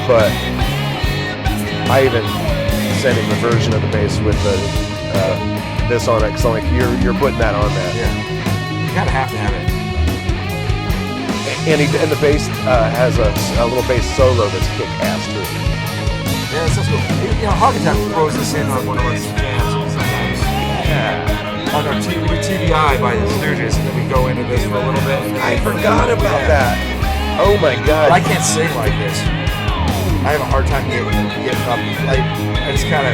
but I even sent him the version of the bass with this on it, because I'm like, you're putting that on that. Yeah. You kind of have to have it. And the bass has a little bass solo that's kick-ass too. Yeah, that sounds cool. Hawk Attack throws this in on one of our jams sometimes. Yeah. On our TVI by the Stooges, and then we go into this for a little bit. I forgot about that. Oh my god. But I can't sing like this. I have a hard time getting up. I just kind of...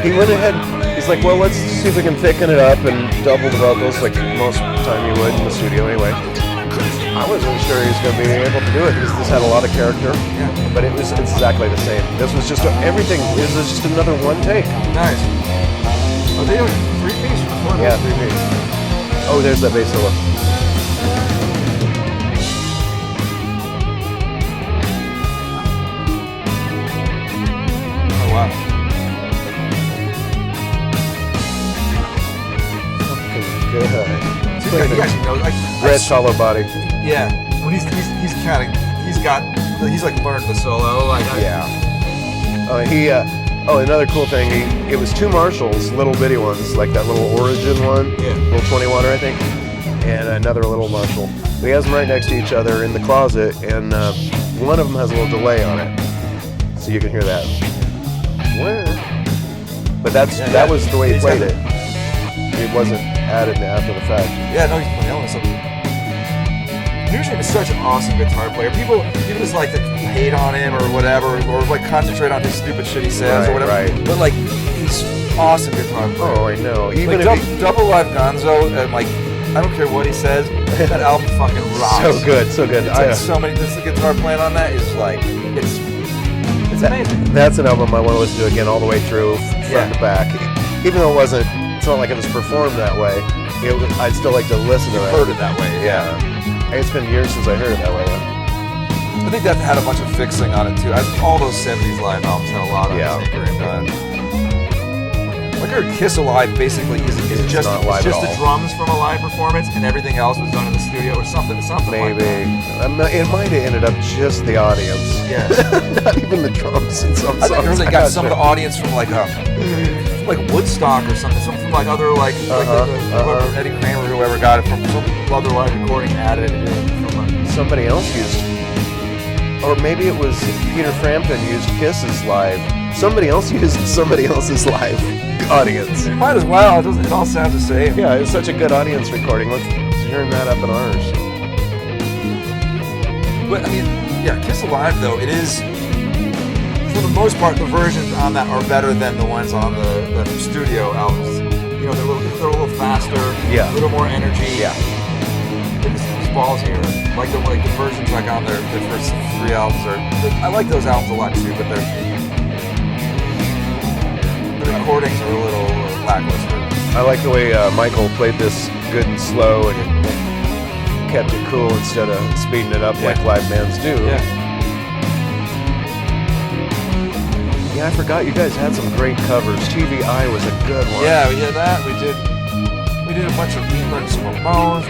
He went ahead, he's like, well, let's see if we can thicken it up and double the vocals like most of the time you would in the studio anyway. I wasn't sure he was going to be able to do it because this had a lot of character, but it's exactly the same. This was just everything. This was just another 1 take. Nice. Oh, they doing 3-piece? Yeah, 3-piece. Oh, there's that bass solo. Oh wow. Good. He actually knows. Red hollow body. Yeah. When he's like learned the solo. Oh, another cool thing, it was 2 Marshalls, little bitty ones, like that little Origin one, little 20 water, I think, and another little Marshall. He has them right next to each other in the closet, and one of them has a little delay on it, so you can hear that. But that was the way he played it. It wasn't added after the fact. Yeah, no, he's playing something. Nugent is such an awesome guitar player. People just like to hate on him or whatever, or like concentrate on his stupid shit he says or whatever. Right. But like, he's awesome guitar player. Oh, I know. Even like if Double Live Gonzo, and like, I don't care what he says, that album fucking rocks. So good, so good. It's like so many. This guitar playing on that is like, it's amazing. That's an album I want to listen to again all the way through, front to back. Even though it's not like it was performed that way. I'd still like to listen to it. Heard it that way. Yeah. It's been years since I heard it that way. I think that had a bunch of fixing on it too. All those 70s live albums had a lot of tinkering. Like our Kiss Alive basically is just the drums from a live performance, and everything else was done in the studio or something Maybe. like that. It might have ended up just the audience. Yeah. Not even the drums in some songs. I think they got some of the audience from like Woodstock or something from like other whoever, Eddie Kramer or whoever got it from some other live recording added it in from somebody else used, or maybe it was Peter Frampton used Kiss's live. Somebody else used somebody else's live audience. Might as well. It all sounds the same. Yeah, it's such a good audience recording. Let's turn that up in ours. But I mean, yeah, Kiss Alive though, it is, for the most part, the versions on that are better than the ones on the studio albums. You know, they're a little faster, a little more energy. Yeah. There's balls here. Like the versions like on their first 3 albums I like those albums a lot too, but the recordings are a little lackluster. I like the way Michael played this good and slow and kept it cool instead of speeding it up like live bands do. Yeah, I forgot you guys had some great covers. TVI was a good one. Yeah, we did that. We did a bunch of learned some Ramones.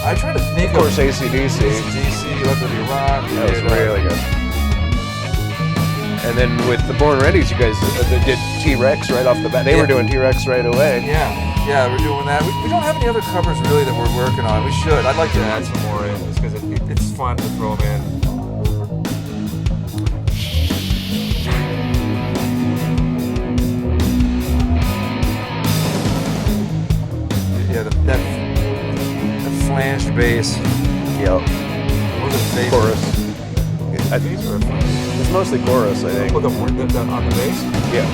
I tried to think of course AC/DC. Let There Be Rock. That was really good. And then with the Born Readies, you guys did T-Rex right off the bat. They were doing T-Rex right away. Yeah, we're doing that. We don't have any other covers really that we're working on. We should. I'd like to add some more in just because it's fun to throw them in. Yeah, that flanged bass. Yep. What was the bass? Chorus. It's mostly chorus, I think. Oh, on the bass? Yeah.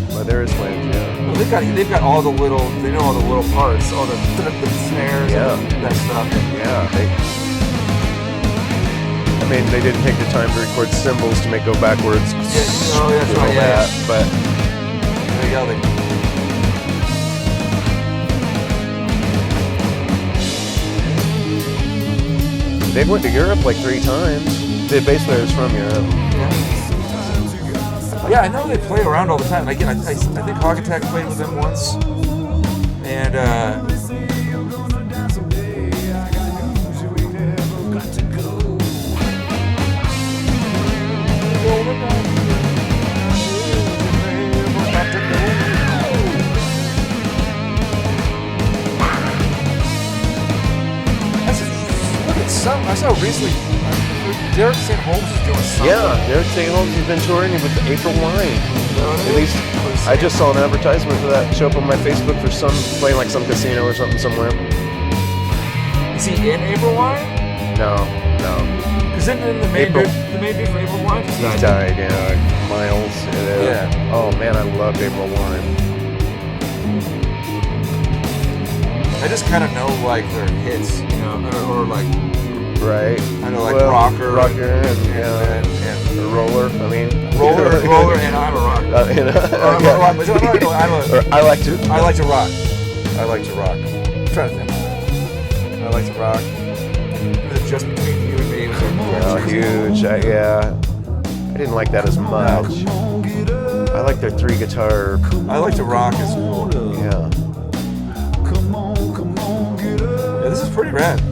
Well, there is flange, yeah. Well, they've got all the little, they know all the little parts, all the snares and that stuff. Yeah, they didn't take the time to record cymbals to make go backwards. That's right, but there you go. They went to Europe like 3 times. The bass player is from Europe. Yeah, I know they play around all the time. Again, I think Hog Attack played with them once. And, I saw recently Derek St. Holmes is doing something. Yeah, Derek St. Holmes has been touring with April Wine. At least I just saw an advertisement for that show up on my Facebook for playing like some casino or something somewhere. Is he in April Wine? No. Because then the main dude for April Wine he died, Miles. Yeah. Oh man, I loved April Wine. I just kind of know like their hits, or like. Right. I know, like Rocker and Roller. I mean, Roller, and I'm a Rocker. I like to rock. I like to rock. I'm trying to think. I like to rock. Just Between You and Me was huge. I didn't like that as much. I like their 3 guitar. I like to rock as cool. Yeah. Yeah, this is pretty rad.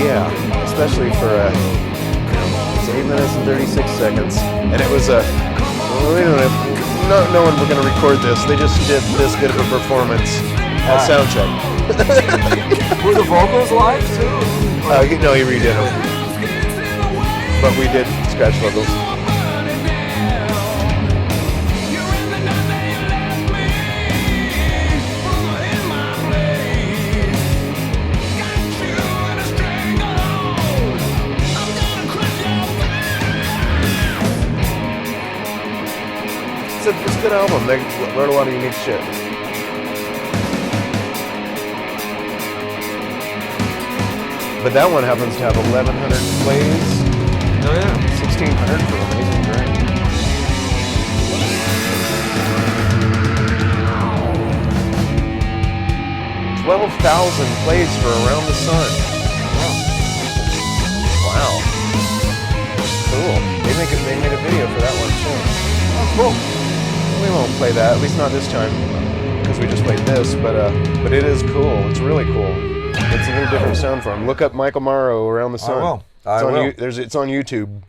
Yeah, especially for it's 8 minutes and 36 seconds, and it was we don't have, no one we're gonna record this. They just did this good of a performance at soundcheck. Were the vocals live too? No, he redid them, but we did scratch vocals. It's a good album. They wrote a lot of unique shit. But that one happens to have 1,100 plays. Oh yeah. 1,600 for Amazing Grace. $12,000 plays for Around the Sun. Wow. Cool. They made a video for that one too. Oh, cool. We won't play that, at least not this time, because we just played this. But it is cool. It's really cool. It's a little different sound from. Look up Michael Morrow, Around the Sun. I will. It's on YouTube.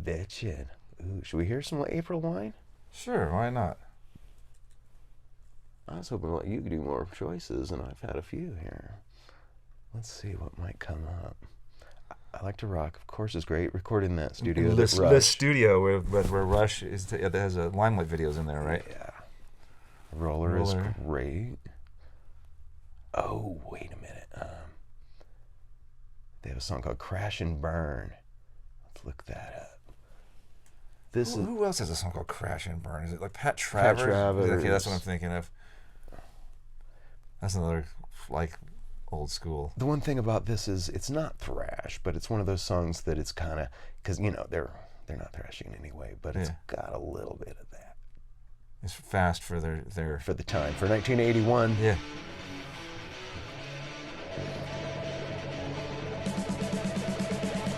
Bitchin. Ooh, should we hear some April Wine? Sure, why not? I was hoping to let you do more choices, and I've had a few here. Let's see what might come up. I Like to Rock, of course, is great. Recorded in that studio. The studio where Rush is. That has Limelight videos in there, right? Yeah. Roller is great. Oh, wait a minute. They have a song called Crash and Burn. Let's look that up. Who else has a song called Crash and Burn? Is it like Pat Travers? Pat Travers. Okay, that's what I'm thinking of. That's another, like, old school. The one thing about this is it's not thrash, but it's one of those songs that it's kind of, because, you know, they're not thrashing in any way, but it's got a little bit of that. It's fast for their for the time, for 1981. Yeah.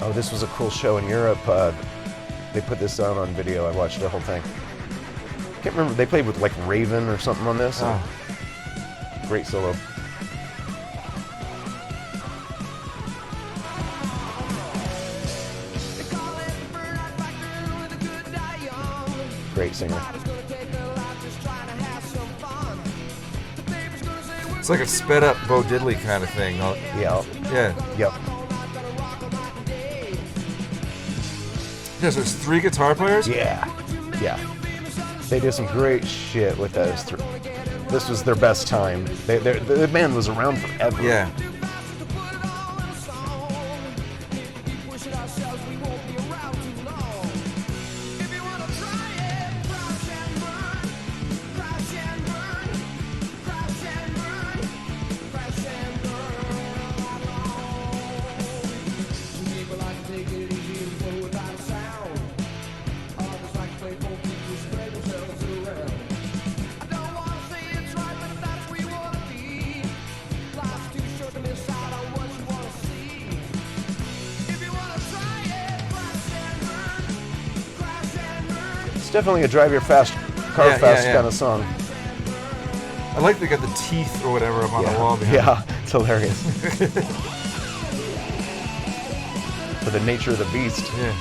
Oh, this was a cool show in Europe. They put this out on video. I watched the whole thing. Can't remember. They played with like Raven or something on this. Oh. Great solo. Great singer. It's like a sped up Bo Diddley kind of thing. Yeah. Yeah. Yep. Yeah, so there's 3 guitar players? Yeah. They did some great shit with those 3. This was their best time. The band was around forever. Yeah. It's definitely a drive your car fast kind of song. I like they got the teeth or whatever up on the wall behind. Yeah, it's hilarious. For the nature of the beast. Yeah.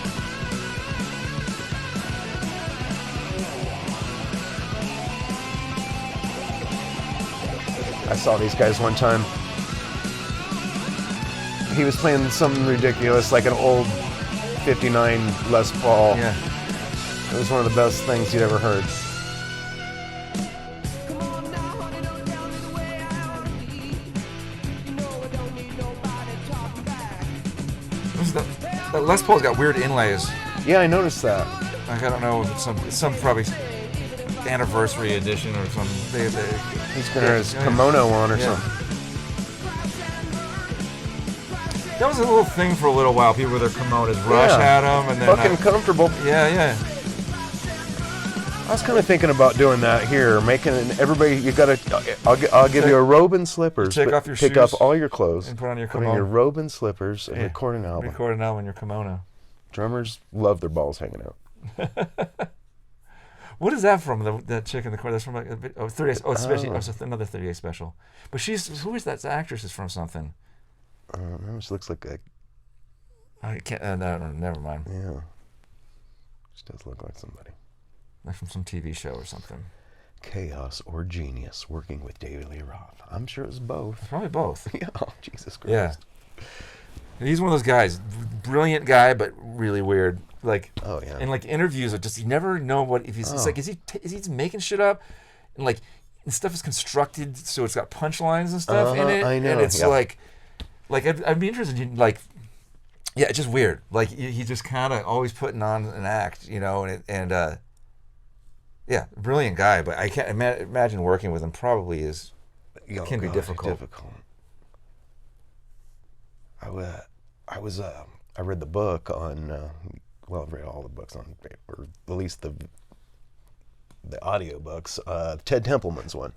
I saw these guys one time. He was playing something ridiculous, like an old 59 Les Paul. Yeah. It was one of the best things you'd ever heard. That Les Paul's got weird inlays. Yeah, I noticed that. Like, I don't know if it's some probably anniversary edition or something. He's got his kimono on or something. That was a little thing for a little while. People with their kimonos. Rush had them, and then fucking comfortable. Yeah. I was kind of thinking about doing that here, making everybody. You gotta. I'll give you a robe and slippers. Take off your shoes. Take off all your clothes and put on your kimono. kimono. Put on your robe and slippers and record an album. Record an album in your kimono. Drummers love their balls hanging out. What is that from? That chick in the corner. That's from like 38. Oh, especially another 38 special. But who is that? The actress is from something. That just looks like a... I can't. No, never mind. Yeah. Just does look like somebody. Like from some TV show or something. Chaos or genius, working with David Lee Roth. I'm sure it was both. It's probably both. Yeah, oh, Jesus Christ. Yeah. He's one of those guys, brilliant guy, but really weird. Like, oh yeah. And like interviews are just, you never know what, if he's, it's like, is he making shit up? And like, and stuff is constructed so it's got punchlines and stuff in it. I know. And it's like I'd be interested in like, yeah, it's just weird. Like he's just kind of always putting on an act, you know, and yeah, brilliant guy, but I can't imagine working with him. Probably is can be difficult. I read the book on. Well, I've read all the books on, or at least the audio books. Ted Templeman's one.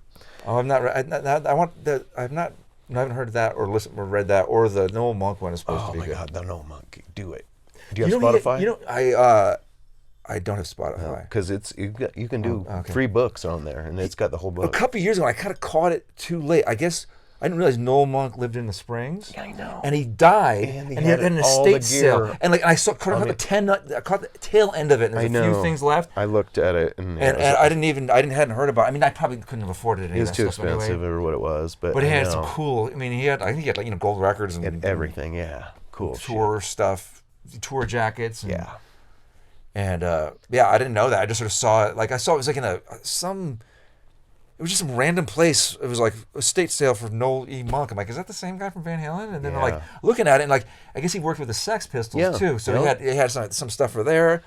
Oh, I've not read. I want the. I haven't heard that or listened or read that, or the Noel Monk one is supposed to be good. Oh my God, the Noel Monk, do it. Do you have Spotify? I don't have Spotify because you can do free books on there, and it's got the whole book. A couple years ago, I kind of caught it too late. I guess I didn't realize Noel Monk lived in the Springs. Yeah, I know. And he died, and he had an estate sale, and like I caught the tail end of it. And there's a few things left. I looked at it, and I hadn't heard about it. I mean, I probably couldn't have afforded it. It was too expensive, or what it was, but he had some cool. I mean, I think he had like gold records and everything. Yeah, cool tour stuff, tour jackets. And, yeah. And I didn't know that. I just sort of saw it. Like I saw it was like in it was just some random place. It was like a estate sale for Noel E. Monk. I'm like, is that the same guy from Van Halen? And then I'm like looking at it, and like I guess he worked with the Sex Pistols too. So he had some stuff for there.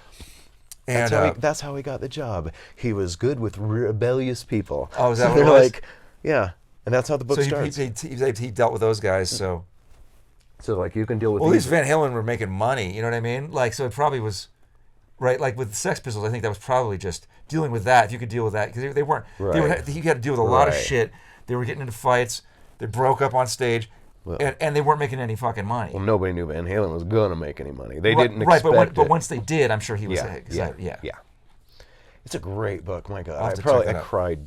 And that's how he got the job. He was good with rebellious people. Oh, is that so what it was? Like, yeah, and that's how the book starts. He dealt with those guys, so like you can deal with. Well, at least Van Halen were making money. You know what I mean? Like, so it probably was. Right, like with the Sex Pistols, I think that was probably just dealing with that. If you could deal with that, because they weren't. Right. He had to deal with a lot of shit. They were getting into fights. They broke up on stage, and they weren't making any fucking money. Well, nobody knew Van Halen was gonna make any money. They didn't expect it. But once they did, I'm sure he was. Yeah. It's a great book. My God, I cried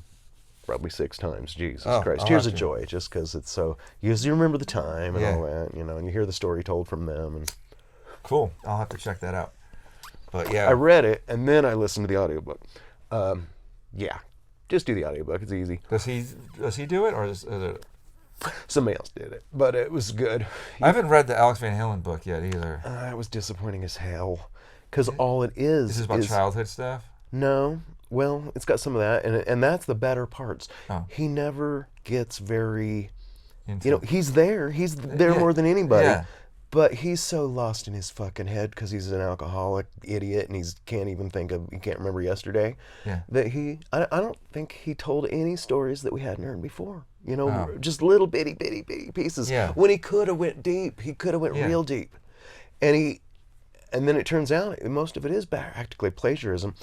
probably 6 times. Jesus Christ, Tears of Joy, just because it's so. You remember the time and all that, and you hear the story told from them. And cool. I'll have to check that out. But yeah, I read it and then I listened to the audiobook. Just do the audiobook. It's easy. Does he do it, or is it? Somebody else did it, but it was good. I haven't read the Alex Van Halen book yet either. It was disappointing as hell because all it is. Is this about childhood stuff? No. Well, it's got some of that, and that's the better parts. Oh. He never gets very. He's there. He's there more than anybody. Yeah. But he's so lost in his fucking head because he's an alcoholic idiot and he can't remember yesterday. Yeah. That I don't think he told any stories that we hadn't heard before. Just little bitty pieces. Yeah. When he could have went deep, he could have went real deep, and then it turns out most of it is practically plagiarism.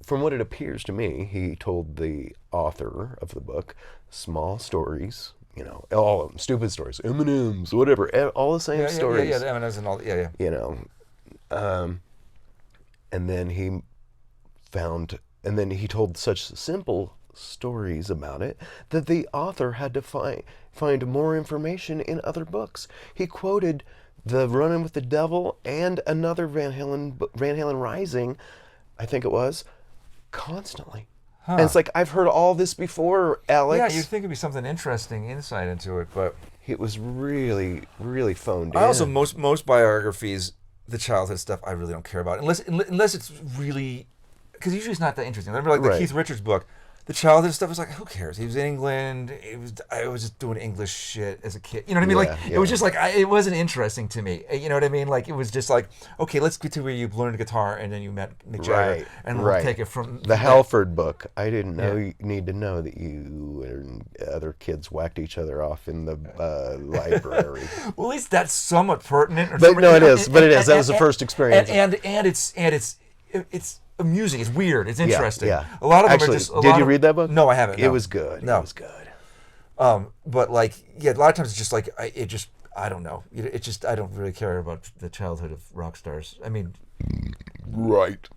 From what it appears to me, he told the author of the book small stories. All of them, stupid stories, M&Ms, whatever, all the same stories. Yeah, the M&Ms and all, yeah. And then he told such simple stories about it that the author had to find more information in other books. He quoted the Running with the Devil and another Van Halen Rising, I think it was, constantly. Huh. And it's like, I've heard all this before, Alex. Yeah, you'd think it'd be something interesting insight into it, but it was really, really phoned in. Also, most biographies, the childhood stuff, I really don't care about, unless it's really, because usually it's not that interesting. I remember the Keith Richards book. The childhood stuff was like, who cares? He was in England. I was just doing English shit as a kid. You know what I mean? It was just like, it wasn't interesting to me. You know what I mean? Like, it was just like, okay, let's get to where you learned guitar and then you met Mick Jagger. And we'll take it from... The Halford book. I didn't know you need to know that you and other kids whacked each other off in the library. Well, at least that's somewhat pertinent. It is. That was the first experience. And it's amusing. It's weird. It's interesting. Yeah. A lot of them actually, are just. Did you read that book? No, I haven't. No. It was good. No. It was good. But a lot of times it's just like I don't know. I don't really care about the childhood of rock stars. I mean, right.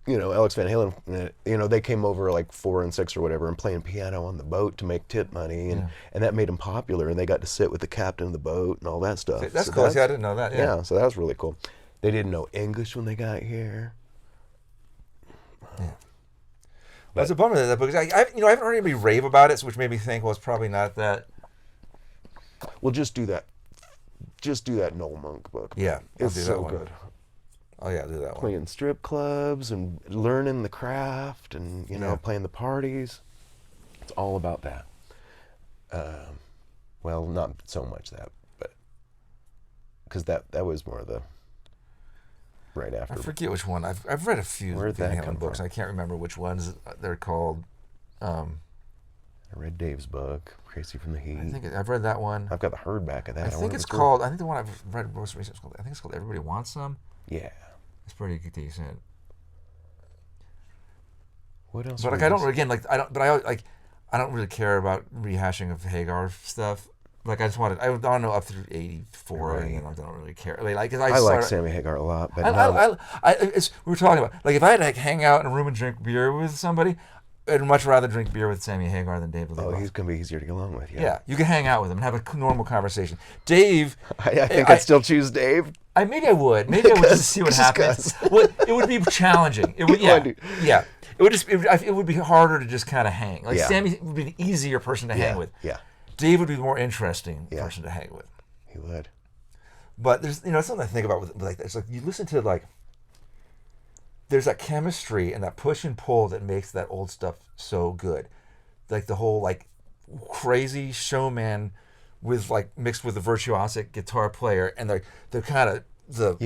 Alex Van Halen, they came over like 4 and 6 or whatever and playing piano on the boat to make tit money, and that made them popular, and they got to sit with the captain of the boat and all that stuff. That's cool. See, I didn't know that. Yeah, so that was really cool. They didn't know English when they got here. Yeah. That's a bummer that because I haven't heard anybody rave about it, which made me think, well, it's probably not that. Well, just do that. Just do that Noel Monk book. Yeah, it's so good. Oh yeah, I'll do that one. Playing strip clubs and learning the craft and playing the parties. It's all about that. Well, not so much that, but because that was more the right after. I forget which one. I've read a few Van Halen books. I can't remember which ones they're called. I read Dave's book, Crazy from the Heat. I think I've read that one. I've got the hardback of that. I think it's called. I think the one I've read most recently. I think it's called Everybody Wants Some. Yeah, it's pretty decent. What else? But like I don't again like I don't. But I don't really care about rehashing of Hagar stuff. Like I just wanted. I don't know up through 84. Right. I don't really care. I like Sammy Hagar a lot, but we were talking about like if I had to hang out in a room and drink beer with somebody, I'd much rather drink beer with Sammy Hagar than Dave Lee Roth. Oh, he's going to be easier to get along with, Yeah, you can hang out with him and have a normal conversation. Dave... I think I'd still choose Dave. Maybe I would. Maybe I would just see what happens. Well, it would be challenging. It would, yeah. It would be harder to just kind of hang. Like Sammy would be the easier person to hang with. Yeah. Dave would be the more interesting person to hang with. He would. But there's something I think about with like this. Like you listen to like... There's that chemistry and that push and pull that makes that old stuff so good. Like the whole like crazy showman with like mixed with a virtuosic guitar player, and they're kind of have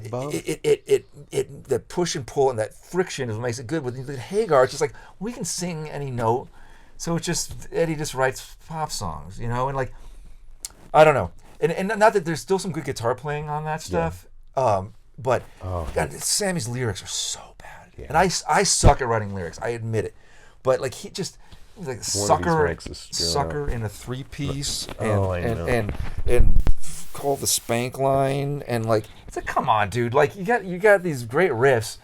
both. The push and pull and that friction is what makes it good. With Hagar, it's just like we can sing any note, so it's just Eddie just writes pop songs, and like I don't know, and not that there's still some good guitar playing on that stuff. Yeah. But God, Sammy's lyrics are so bad, and I suck at writing lyrics. I admit it, but like he just like sucker in a 3-piece and call the spank line and like it's like come on, dude, like you got these great riffs.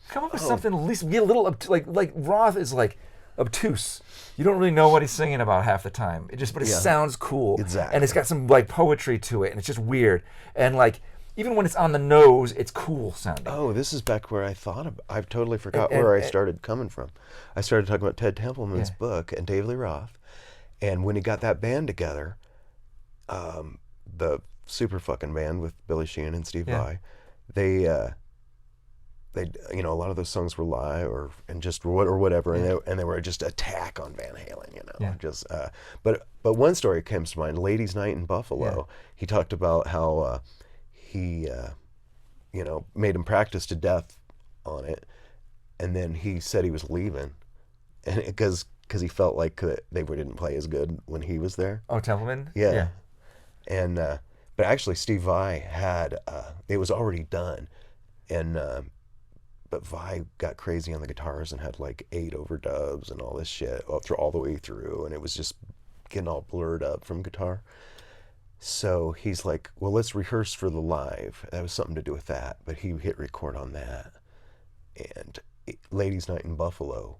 Come up with something at least be a little like Roth is like obtuse. You don't really know what he's singing about half the time. It sounds cool, exactly, and it's got some like poetry to it, and it's just weird and like. Even when it's on the nose, it's cool sounding. Oh, this is back where I've totally forgot where I started coming from. I started talking about Ted Templeman's book and Dave Lee Roth. And when he got that band together, the super fucking band with Billy Sheehan and Steve Vai, they a lot of those songs were live or whatever, and they were just attack on Van Halen, just. But one story comes to mind, Ladies' Night in Buffalo. He talked about how. He, made him practice to death on it, and then he said he was leaving, and because he felt like they didn't play as good when he was there. Oh, Templeman. Yeah. And but actually, Steve Vai had it was already done, and but Vai got crazy on the guitars and had like 8 overdubs and all this shit all the way through, and it was just getting all blurred up from guitar. So he's like, well, let's rehearse for the live. That was something to do with that. But he hit record on that. And Ladies' Night in Buffalo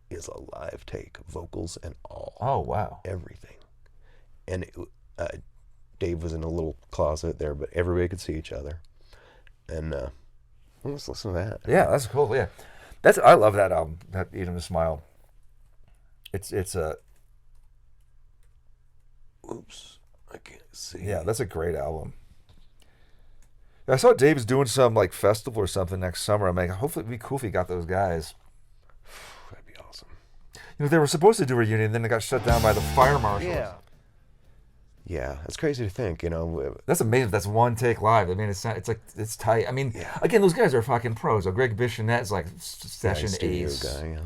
is a live take, vocals and all. Oh, wow. Everything. And Dave was in a little closet there, but everybody could see each other. And let's listen to that. Yeah, that's cool. Yeah. I love that album, that Eat 'Em to Smile. It's a... Oops. I can't see. Yeah, that's a great album. I saw Dave's doing some like festival or something next summer. I'm like, hopefully it'd be cool if he got those guys. That'd be awesome. They were supposed to do a reunion, then it got shut down by the fire marshals. Yeah, it's crazy to think, That's amazing. That's one take live. I mean, it's tight. I mean, again, those guys are fucking pros. So Greg Bichonette is like session ace. Guy,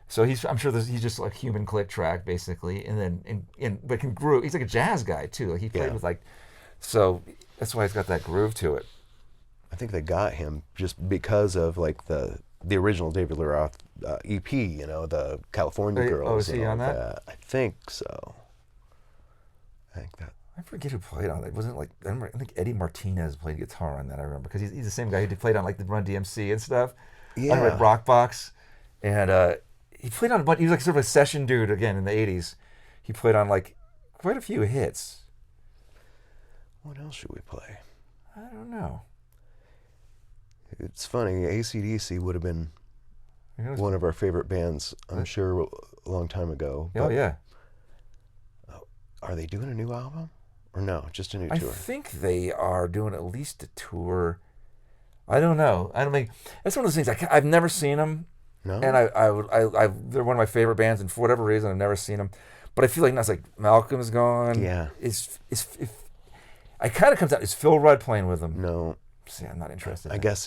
So I'm sure he's just like human click track basically, and then but can groove. He's like a jazz guy too. Like he played with like, so that's why he's got that groove to it. I think they got him just because of like the original David Lee Roth EP, the California Girls. Oh, is he on that? I think so. I forget who played on it. It wasn't like I think Eddie Martinez played guitar on that. I remember because he's the same guy who played on like the Run DMC and stuff. Yeah. Red Rock Box, and he played on a bunch. He was like sort of a session dude again in the '80s. He played on like quite a few hits. What else should we play? I don't know. It's funny. AC/DC would have been one of our favorite bands, I'm sure, a long time ago. Oh yeah. Are they doing a new album? Or no, just a new I tour? think they are doing at least a tour. I don't know. I don't think that's one of those things. I've never seen them, No. and they're one of my favorite bands, and for whatever reason, I've never seen them. But I feel like that's like Malcolm's gone. Yeah. I kind of comes out. Is Phil Rudd playing with them? No. See, I'm not interested. I guess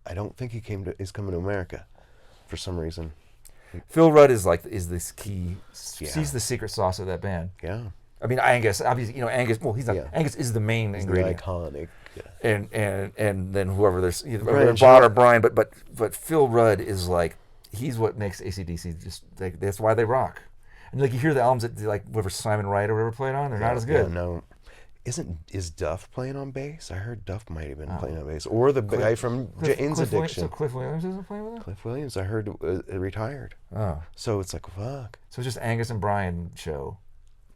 I don't think he's coming to America, for some reason. Phil Rudd is this key. Yeah. He's the secret sauce of that band. Yeah. I mean, Angus, obviously, Angus. Well, he's not. Yeah. Angus is the main He's ingredient. the iconic. Yeah. And then whoever there's either Bryan Bot or Bryan, but Phil Rudd is like he's what makes AC/DC just that's why they rock. And like you hear the albums that like whatever Simon Wright or whatever played on, they're not as good. Yeah, no. Is Duff playing on bass? I heard Duff might have been playing on bass, or the guy from Jane's Addiction. So Cliff Williams isn't playing with them? Cliff Williams, I heard, retired. Oh, So it's like, fuck. so it's just Angus and Bryan show.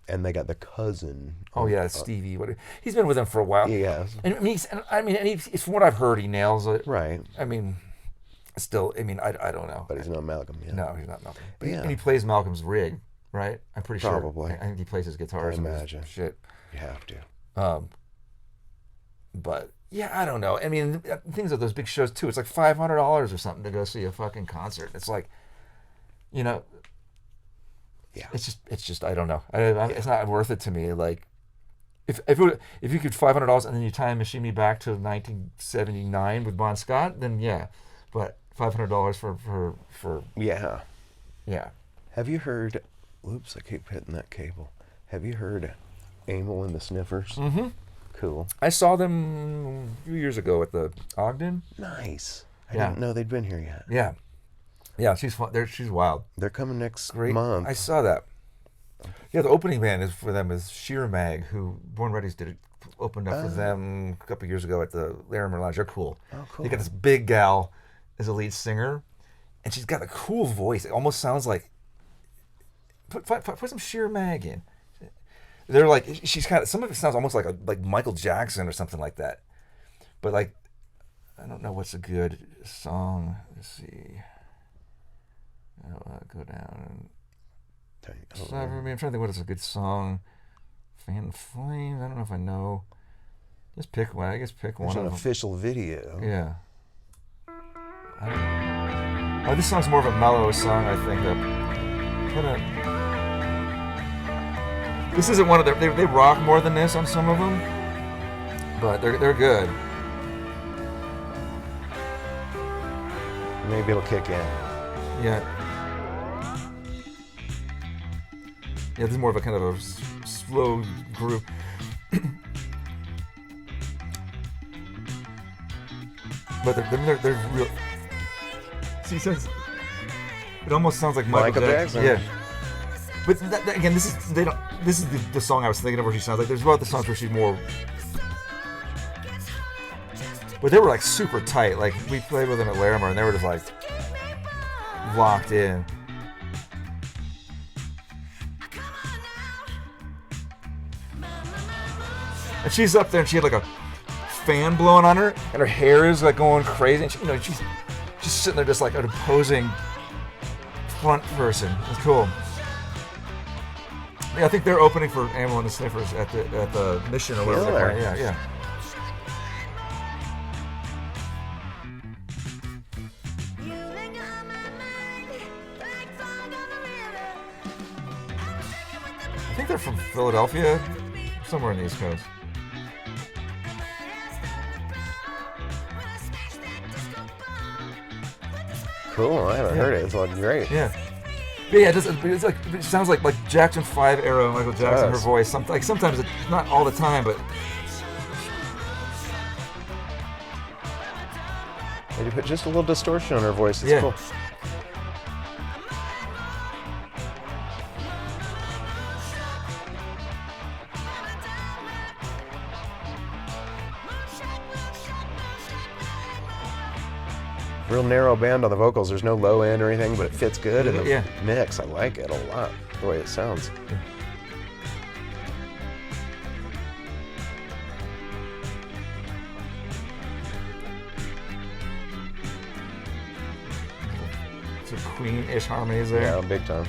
And they got the cousin. Oh yeah, Stevie. He's been with them for a while. Yeah. And he's from what I've heard, he nails it. Right. I mean, still, I don't know. But he's not Malcolm. Yeah. No, he's not Malcolm. But yeah. And he plays Malcolm's rig, right? I'm pretty sure. Probably. I think he plays his guitars. I imagine. And shit. You have to. But yeah, I don't know. I mean, things at those big shows too. It's like $500 or something to go see a fucking concert. It's like, Yeah. It's just I don't know. It's not worth it to me. Like, if you could $500 and then you time machine me back to 1979 with Bon Scott, then yeah. But $500 for Yeah. yeah. Have you heard? Whoops! I keep hitting that cable. Have you heard Amyl and the Sniffers? Mm-hmm. Cool. I saw them a few years ago at the Ogden. Nice. I Yeah. didn't know they'd been here yet. Yeah. Yeah, she's fun. She's wild. They're coming next Great. month. I saw that. Yeah, the opening band for them is Sheer Mag, who Born Ready's opened up for them a couple years ago at the Larimer Lounge. They're cool. Oh, cool. They got this big gal as a lead singer, and she's got a cool voice. It almost sounds like put some Sheer Mag in. They're like she's kind of some of it sounds almost like Michael Jackson or something like that, but like I don't know what's a good song. Let's see. I'll go down and I'm trying to think what is a good song. Fan Flames. I don't know if I know. Just pick one. I guess pick one. There's of an them. official video. Yeah. This song's more of a mellow song, I think. This isn't one of their. They rock more than this on some of them, but they're good. Maybe it'll kick in. Yeah. Yeah, this is more of a kind of a slow groove. But they're real. See, since it almost sounds like Michael Jackson. Yeah. But again, this is the song I was thinking of where she sounds like. There's about the songs where she's more. But they were like super tight. Like we played with them at Larimer, and they were just like locked in. And she's up there, and she had like a fan blowing on her, and her hair is like going crazy. And she's just sitting there, just like an opposing front person. It's cool. Yeah, I think they're opening for Amyl and the Sniffers at the Mission or whatever. Killer. Yeah. I think they're from Philadelphia, somewhere on the East Coast. Cool. I haven't heard it. It's looking great. Yeah. But yeah, it sounds like Jackson 5 era Michael Jackson, her voice. Sometimes it's not all the time, but They put just a little distortion on her voice. It's cool. Real narrow band on the vocals. There's no low end or anything, but it fits good in the Yeah. mix. I like it a lot, the way it sounds. Some Queen-ish harmonies there. Yeah, big time.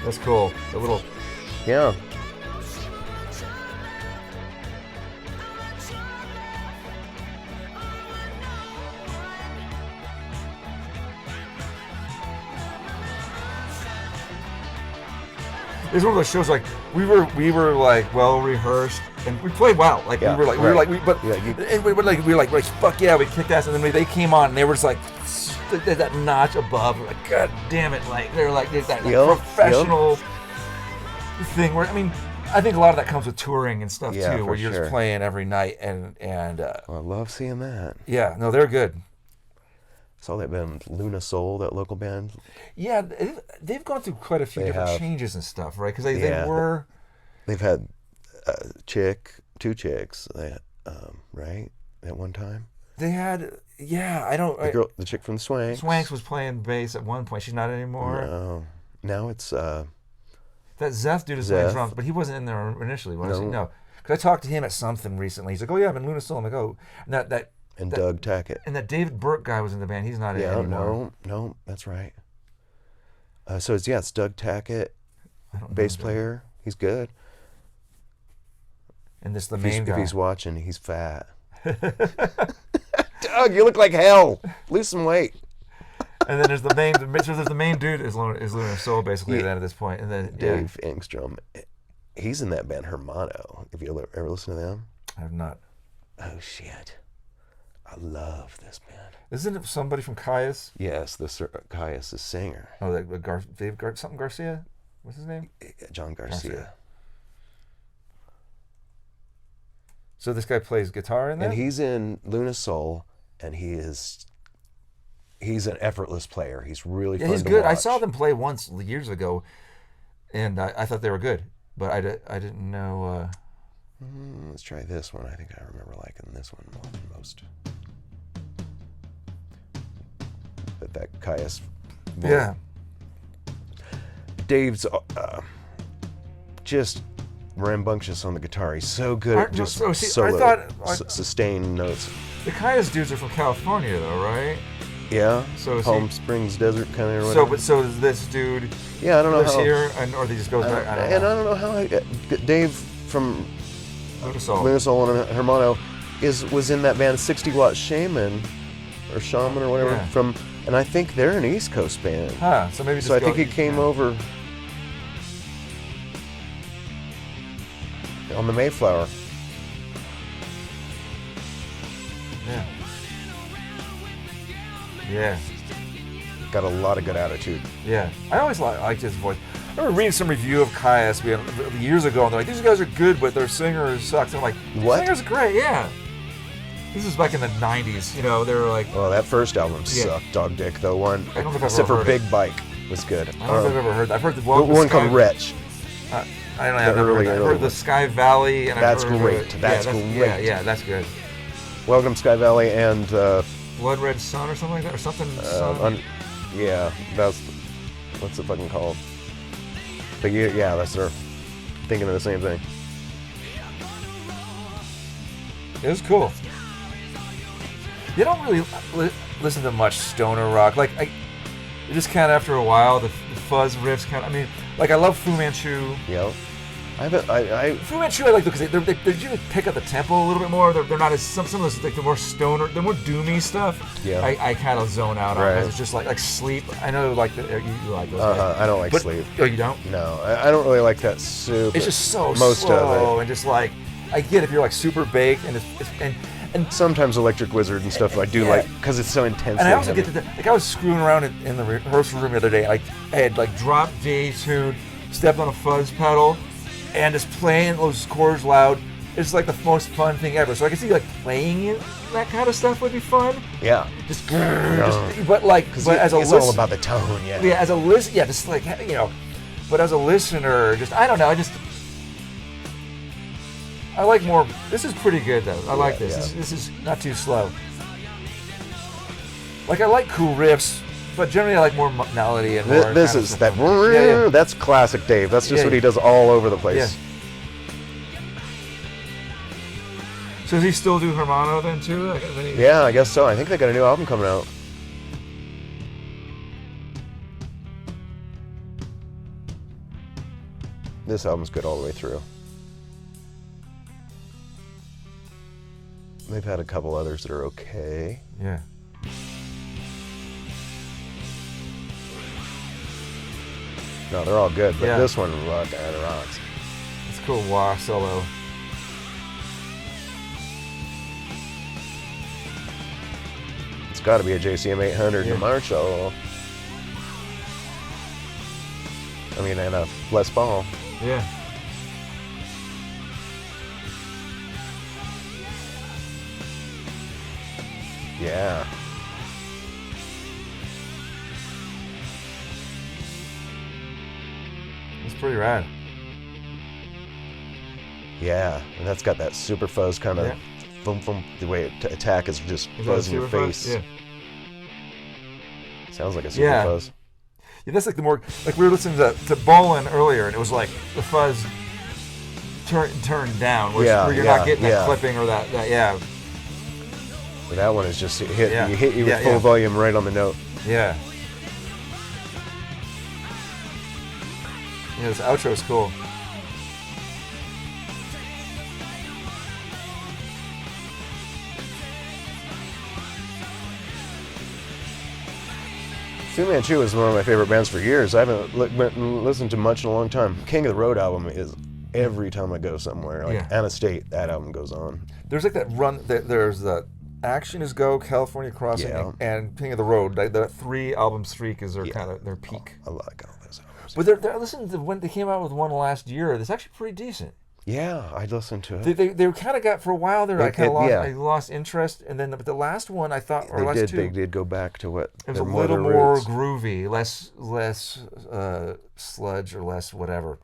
That's cool. The little. Yeah. It's one of those shows like we were like well rehearsed and we played well. Like Yeah, we were right. like fuck yeah, we kicked ass, and then they came on and they were just like that notch above. We're like, God damn it! Like they're like there's that professional thing where, I mean, I think a lot of that comes with touring and stuff too, where you're just playing every night and I love seeing that. Yeah, no, they're good. Saw that band Luna Soul, that local band. Yeah, they've gone through quite a few different changes and stuff, right? Because they've had two chicks, right, at one time. They had, The chick from the Swanks. Swanks was playing bass at one point. She's not anymore. No, now it's that Zeth dude is playing drums, but he wasn't in there initially, was he? No, because I talked to him at something recently. He's like, "Oh yeah, I'm in Luna Soul." I'm like, "Oh," and Doug Tackett. And that David Burke guy was in the band. He's not in anymore. No, that's right. So it's Doug Tackett, bass player. He's good. And this the main guy. If he's watching, he's fat. Doug, you look like hell. Lose some weight. And then there's the main dude is Luna Soul basically at this point. And then Dave Engstrom, he's in that band Hermano. Have you ever listened to them? I have not. Oh shit. I love this band. Isn't it somebody from Caius? Yes, Caius is singer. Oh, something Garcia? What's his name? John Garcia. So this guy plays guitar in that? And he's in Luna Soul, and he's an effortless player. He's really fun to watch. He's good. I saw them play once years ago, and I thought they were good, but I didn't know. Let's try this one. I think I remember liking this one more than most. That Caius. Yeah. Dave's just rambunctious on the guitar. He's so good at sustained notes. The Caius dudes are from California, though, right? Yeah. So Palm Springs Desert kind of. So is this dude? Yeah, I don't know how. Here, or they just goes back. I don't know how. Dave from Luna Soul and Hermano was in that band 60 Watt Shaman or whatever from, and I think they're an East Coast band. Huh. So maybe. So I think he came over on the Mayflower. Yeah. Yeah. Got a lot of good attitude. Yeah. I always liked his voice. I remember reading some review of Caius years ago, and they're like, these guys are good, but their singer sucks. I'm like, what? Singer's great, yeah. This is back in the 90s, you know, they were like... Well, that first album sucked, Dog Dick, though. One, I don't know if I've except for heard Big Bike was good. I don't know if I've ever heard that. I've heard the one called Wretch. I don't know, I've heard the Sky Valley. And that's great. That's great. Yeah, that's good. Welcome Sky Valley and... Blood Red Sun or something like that, or something. Yeah, that's what's it fucking called? But yeah, that's her. Thinking of the same thing. It was cool. You don't really listen to much stoner rock. Like, just kind of after a while, the fuzz riffs kind of. I mean, like I love Fu Manchu. Yep. Fu Manchu I like because they usually pick up the tempo a little bit more. They're not as some of those like the more stoner, the more doomy stuff. Yeah. I kind of zone out on. It's just like Sleep. I know you like you like those. I don't like Sleep. Oh, you don't? No, I don't really like that super. It's just so most slow of it. And just like I get if you're like super baked and sometimes Electric Wizard and stuff I do like because it's so intense. And I also get to like I was screwing around in the rehearsal room the other day. I had like dropped D tune, stepped on a fuzz pedal, and just playing those chords loud. It's like the most fun thing ever. So I can see like playing it, that kind of stuff would be fun. Yeah. But like, it's all about the tone. Yeah. Yeah, as a list, just like But as a listener, I don't know. I like more. This is pretty good though. I like this. Yeah. This is not too slow. Like I like cool riffs, but generally I like more melody and more. This is that. That's classic Dave. That's just what he does all over the place. Yeah. So does he still do Hermano then too? Yeah, I guess so. I think they got a new album coming out. This album's good all the way through. They've had a couple others that are okay. Yeah. No, they're all good, but this one rocks. It's cool. Wah solo. It's got to be a JCM 800 and a Marshall. I mean, and a Les Paul. Yeah. Yeah. It's pretty rad. Yeah, and that's got that super fuzz kind of boom, boom. The way it attack is just buzzing your face. Yeah. Sounds like a super fuzz. Yeah, that's like the more like we were listening to Bolin earlier, and it was like the fuzz turned down, where you're not getting that clipping or that But that one is just hit you with full volume right on the note. Yeah. Yeah, this outro is cool. Fu Manchu is one of my favorite bands for years. I haven't listened to much in a long time. King of the Road album is every time I go somewhere. Like Anna State, that album goes on. There's like that run. There's the Action Is Go, California Crossing, and King of the Road. Like the 3-album streak is kind of their peak. I like all those albums. But they're listening to when they came out with one last year. That's actually pretty decent. Yeah, I listened to it. They kind of got for a while there. I kind of lost interest, and then the last one I thought, or last two, they did go back to what it was a little more groovy, less sludge or less whatever.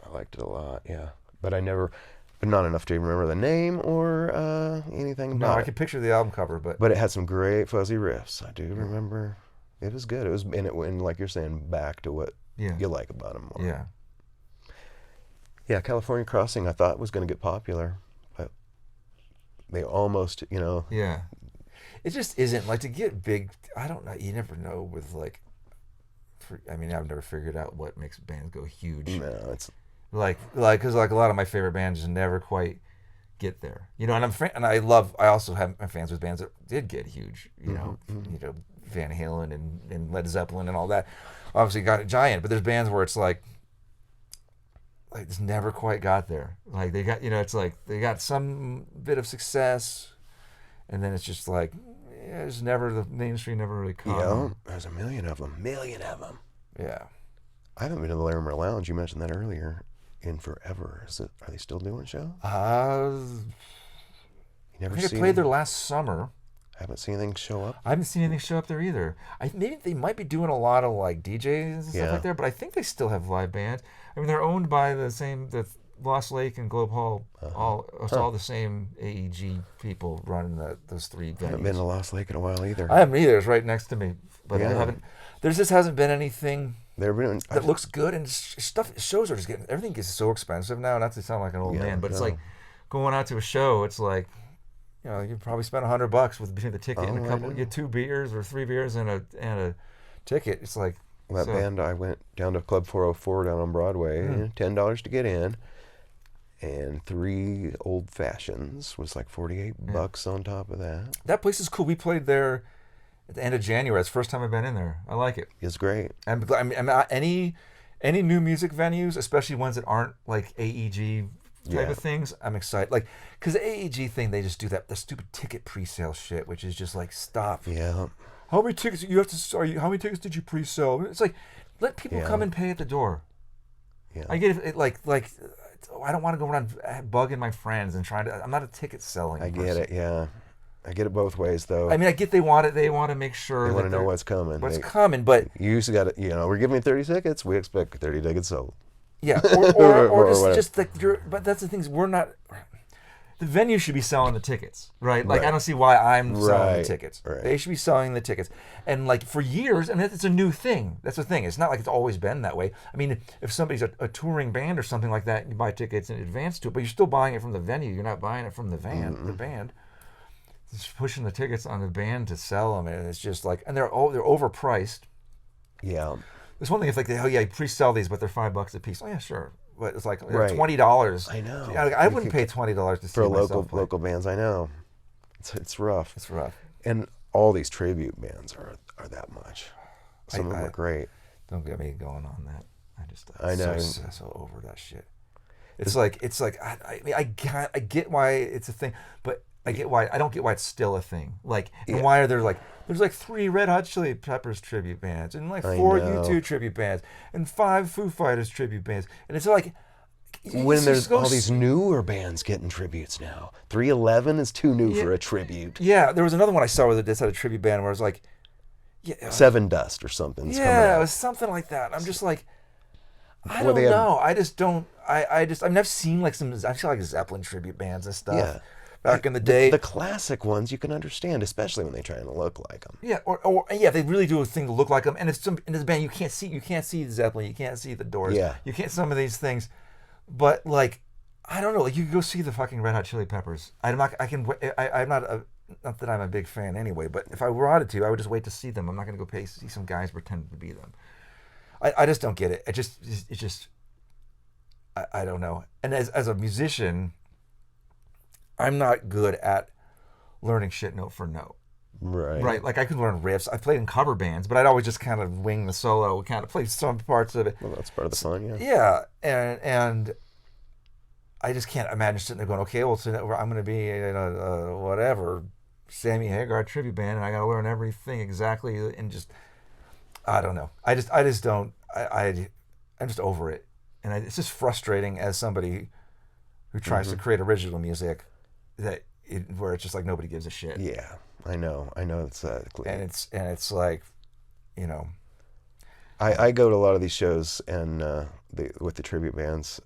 I liked it a lot, but not enough to remember the name or anything about it. No, I can picture the album cover, but it had some great fuzzy riffs. I do remember. It was good. It was, and it went, like you're saying, back to what you like about them more. Yeah. Yeah, California Crossing I thought was going to get popular, but they almost, Yeah. It just isn't. Like, to get big, I don't know. You never know with, like, I've never figured out what makes bands go huge. No, it's... because a lot of my favorite bands just never quite get there. And I also have my fans with bands that did get huge, Van Halen and Led Zeppelin and all that. Obviously got it giant, but there's bands where it's like it's never quite got there. Like they got, it's like they got some bit of success, and then it's just like, it's never, the mainstream never really caught on. There's a million of them. Yeah. I haven't been to the Larimer Lounge. You mentioned that earlier. In forever. Are they still doing shows? I think I played there last summer. Haven't seen anything show up? I haven't seen anything show up there either. Maybe they might be doing a lot of like DJs and stuff like that, but I think they still have live bands. They're owned by the Lost Lake and Globe Hall. It's all the same AEG people running those 3 venues. I haven't been to Lost Lake in a while either. I haven't either. It's right next to me, but I haven't. There just hasn't been anything that looks good, and shows are just everything gets so expensive now. Not to sound like an old man, but it's like going out to a show. It's like, you probably spend $100 between the ticket and a couple. You get 2 beers or 3 beers and a ticket. It's like band. I went down to Club 404 down on Broadway. $10 to get in, and 3 old fashions was like $48 on top of that. That place is cool. We played there at the end of January. It's the first time I've been in there. I like it. It's great. And any new music venues, especially ones that aren't like AEG type of things, I'm excited. Like, because the AEG thing, they just do the stupid ticket pre-sale shit, which is just like, stop. Yeah. How many tickets how many tickets did you pre-sell? It's like, let people come and pay at the door. Yeah. I get it. Like I don't want to go around bugging my friends and I'm not a ticket selling person. I get it. Yeah. I get it both ways, though. I mean, I get they want it. They want to make sure they that want to know what's coming. But you just got to, we're giving you 30 tickets. We expect 30 tickets sold. Yeah, or just like but that's the thing is we're not. The venue should be selling the tickets, right? Like I don't see why I'm selling the tickets. Right. They should be selling the tickets, and like for years, and it's a new thing. That's the thing. It's not like it's always been that way. I mean, if somebody's a touring band or something like that, you buy tickets in advance to it, but you're still buying it from the venue. You're not buying it from the the band. It's pushing the tickets on the band to sell them, and it's just like, and they're overpriced. Yeah. There's one thing if like you pre-sell these, but they're $5 a piece. Oh yeah, sure. But it's like $20. I know. I wouldn't pay $20 to see for myself play. local bands. I know. It's rough. It's rough. And all these tribute bands are that much. Some of them are great. Don't get me going on that. I know. So over that shit. It's like I mean I get why it's a thing, but I don't get why it's still a thing. Like, and why are there's like 3 Red Hot Chili Peppers tribute bands, and like 4 U2 tribute bands, and 5 Foo Fighters tribute bands, and it's like when there's all these newer bands getting tributes now. 311 is too new for a tribute. Yeah, there was another one I saw where they had a tribute band where it was like, Seven Dust or something. Yeah, it was something like that. I'm just like, I don't know. I just don't. I mean, I've seen like Zeppelin tribute bands and stuff. Yeah. Back in the day, the classic ones you can understand, especially when they try and look like them. Yeah, or they really do a thing to look like them. And if in this band you can't see the Zeppelin, you can't see the Doors, you can't some of these things. But like, I don't know, like you can go see the fucking Red Hot Chili Peppers. I'm not that I'm a big fan anyway. But if I wanted to, I would just wait to see them. I'm not going to go see some guys pretend to be them. I just don't get it. I don't know. And as a musician, I'm not good at learning shit note for note. Right. Like I can learn riffs. I played in cover bands, but I'd always just kind of wing the solo, kind of play some parts of it. Well, that's part of the fun, yeah. Yeah, and I just can't imagine sitting there going, okay, well, so I'm going to be in a whatever Sammy Hagar tribute band, and I got to learn everything exactly, and just I don't know. I just don't. I'm just over it, and it's just frustrating as somebody who tries to create original music. Where it's just like nobody gives a shit. Yeah, I know exactly. And it's like, I go to a lot of these shows and with the tribute bands